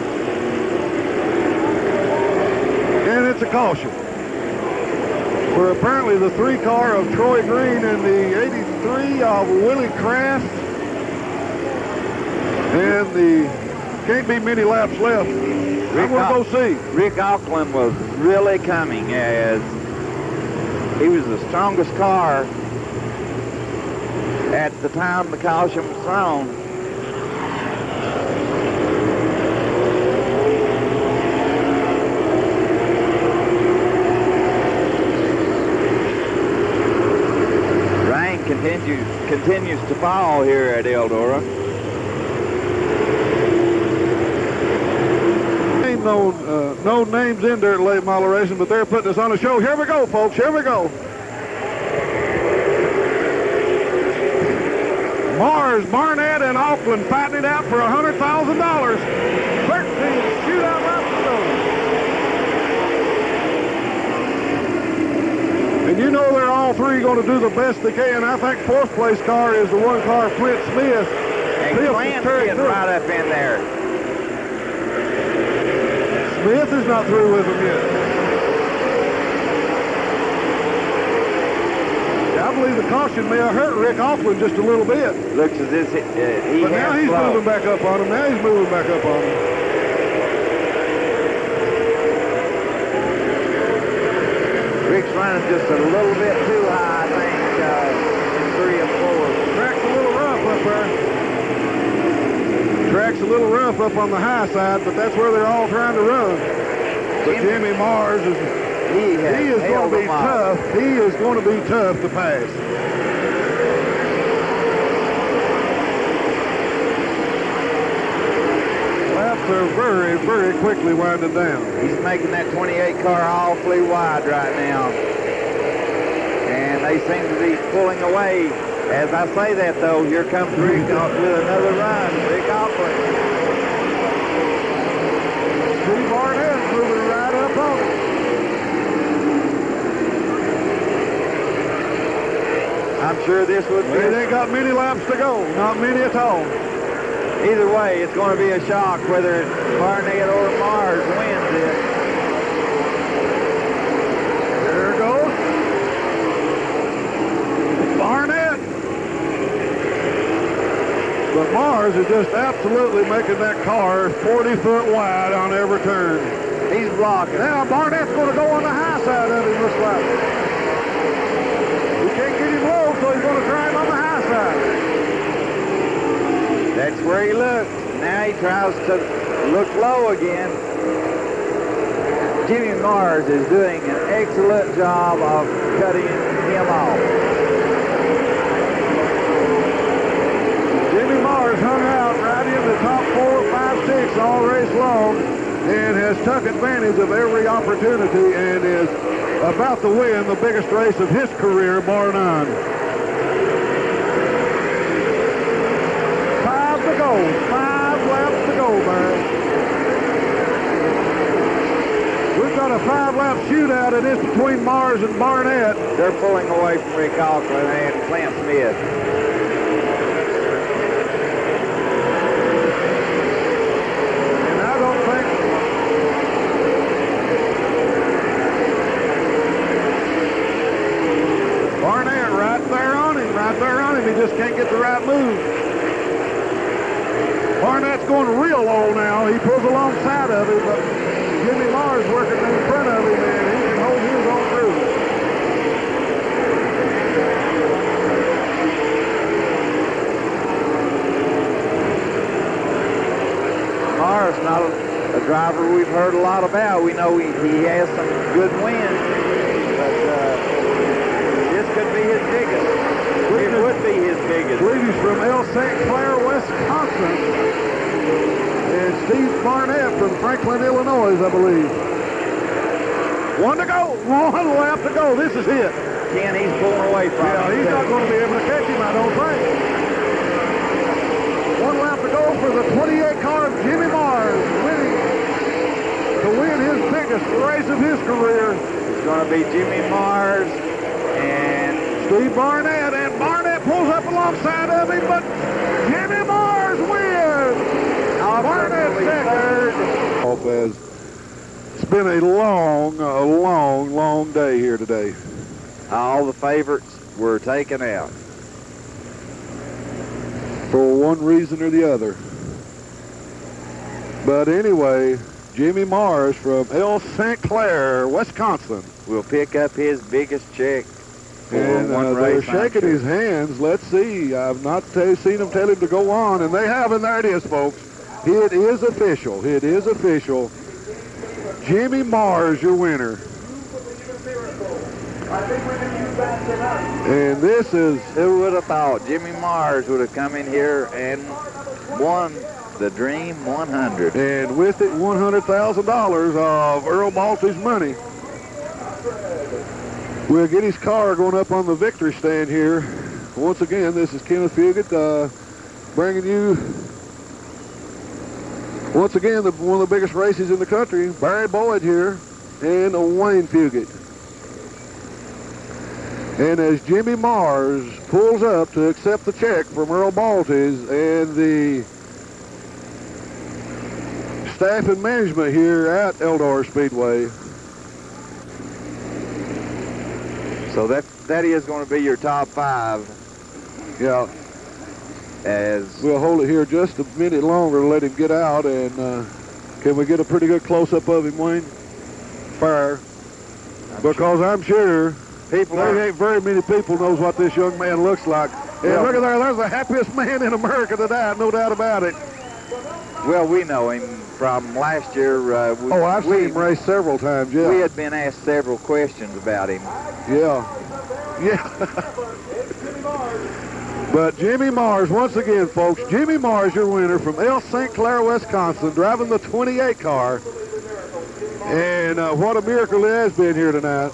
S1: And it's a caution for apparently the 3 car of Troy Green and the 83 of Willie Kraft. And the can't be many laps left. I'm going to go see.
S4: Rick Auckland was really coming as he was the strongest car at the time the caution was thrown. Rain continues to fall here at Eldora.
S1: No names in dirt late model racing, but they're putting us on a show. Here we go, folks. Here we go. Mars, Barnett, and Auckland fighting it out for $100,000. 13 shootout laps to go. And you know they're all 3 going to do the best they can. I think 4th place car is the 1 car, Flint Smith.
S4: And Clint's getting right up in there.
S1: Smith is not through with him yet. I believe the caution may have hurt Rick Auckland just a little bit.
S4: Looks as if he
S1: but now he's moving back up on him. Now he's moving back up on him.
S4: Rick's running just a little bit too high, I think, in 3 and 4.
S1: Track's a little rough up there. Track's a little rough up on the high side, but that's where they're all trying to run. But Jimmy Mars is he is going to be tough. He is going to be tough to pass. Laps are very, very quickly winding down.
S4: He's making that 28 car awfully wide right now. And they seem to be pulling away. As I say that, though, here comes Rick with another run. Rick Auckland.
S1: Steve Barnett moving right up on it.
S4: I'm sure this would be...
S1: They ain't got many laps to go. Not many at all.
S4: Either way, it's going to be a shock whether Barnett or Mars wins it.
S1: There it goes. Barnett. But Mars is just absolutely making that car 40 foot wide on every turn.
S4: He's blocking.
S1: Now Barnett's going to go on the high side of him this lap. You can't get him low, so he's going to try him on the high side.
S4: That's where he looks. Now he tries to look low again. Jimmy Mars is doing an excellent job of cutting him off.
S1: Jimmy Mars hung out right in the top 4, 5, 6 all race long and has took advantage of every opportunity and is about to win the biggest race of his career, bar none. 5 to go. 5 laps to go, man. We've got a 5-lap shootout, and it's between Mars and Barnett.
S4: They're pulling away from Rick Auckland and Clint Smith.
S1: And I don't think... Barnett right there on him, right there on him. He just can't get the right move. Barnett's going real low now. He pulls alongside of him, but Jimmy Mars working in front of him, and he can hold his own through.
S4: Mars, not a driver we've heard a lot about. We know he has some good wins, but this could be his biggest. It would be his biggest.
S1: I believe he's from St. Clair, Wisconsin. And Steve Barnett from Franklin, Illinois, I believe. 1 to go. 1 lap to go. This is it.
S4: Ken, he's pulling away from him.
S1: Yeah, he's not going to be able to catch him, I don't think. 1 lap to go for the 28 car of Jimmy Mars, winning to win his biggest race of his career.
S4: It's going to be Jimmy Mars and
S1: Steve Barnett, and Barnett pulls up alongside of him, but Jimmy Mars wins. Barnett second. It's been a long day here today.
S4: all the favorites were taken out.
S1: For one reason or the other. But anyway, Jimmy Mars from St. Clair, Wisconsin,
S4: will pick up his biggest check for
S1: and
S4: one
S1: they're
S4: race.
S1: shaking his hands. Let's see. I've not seen them tell him to go on, and they have, and there it is, folks. It is official. It is official. Jimmy Mars, your winner. And this is...
S4: Who would have thought Jimmy Mars would have come in here and won the Dream 100?
S1: And with it, $100,000 of Earl Balty's money. We'll get his car going up on the victory stand here. Once again, this is Kenneth Fugit bringing you, once again, one of the biggest races in the country. Barry Boyd here and Wayne Fugit. And as Jimmy Mars pulls up to accept the check from Earl Balty's and the staff and management here at Eldora Speedway.
S4: So that is going to be your top five.
S1: Yeah.
S4: As
S1: we'll hold it here just a minute longer to let him get out. And can we get a pretty good close-up of him, Wayne? Fire. because I'm sure
S2: People
S1: there
S2: are,
S1: ain't very many people knows what this young man looks like. And
S2: Well-
S1: look at there, there's the happiest man in America tonight, no doubt about it.
S2: well, we know him from last year.
S1: I've seen him race several times, yeah.
S2: We had been asked several questions about him.
S1: Yeah. But Jimmy Mars, once again, folks, Jimmy Mars, your winner from El St. Clair, Wisconsin, driving the 28 car. And what a miracle it has been here tonight.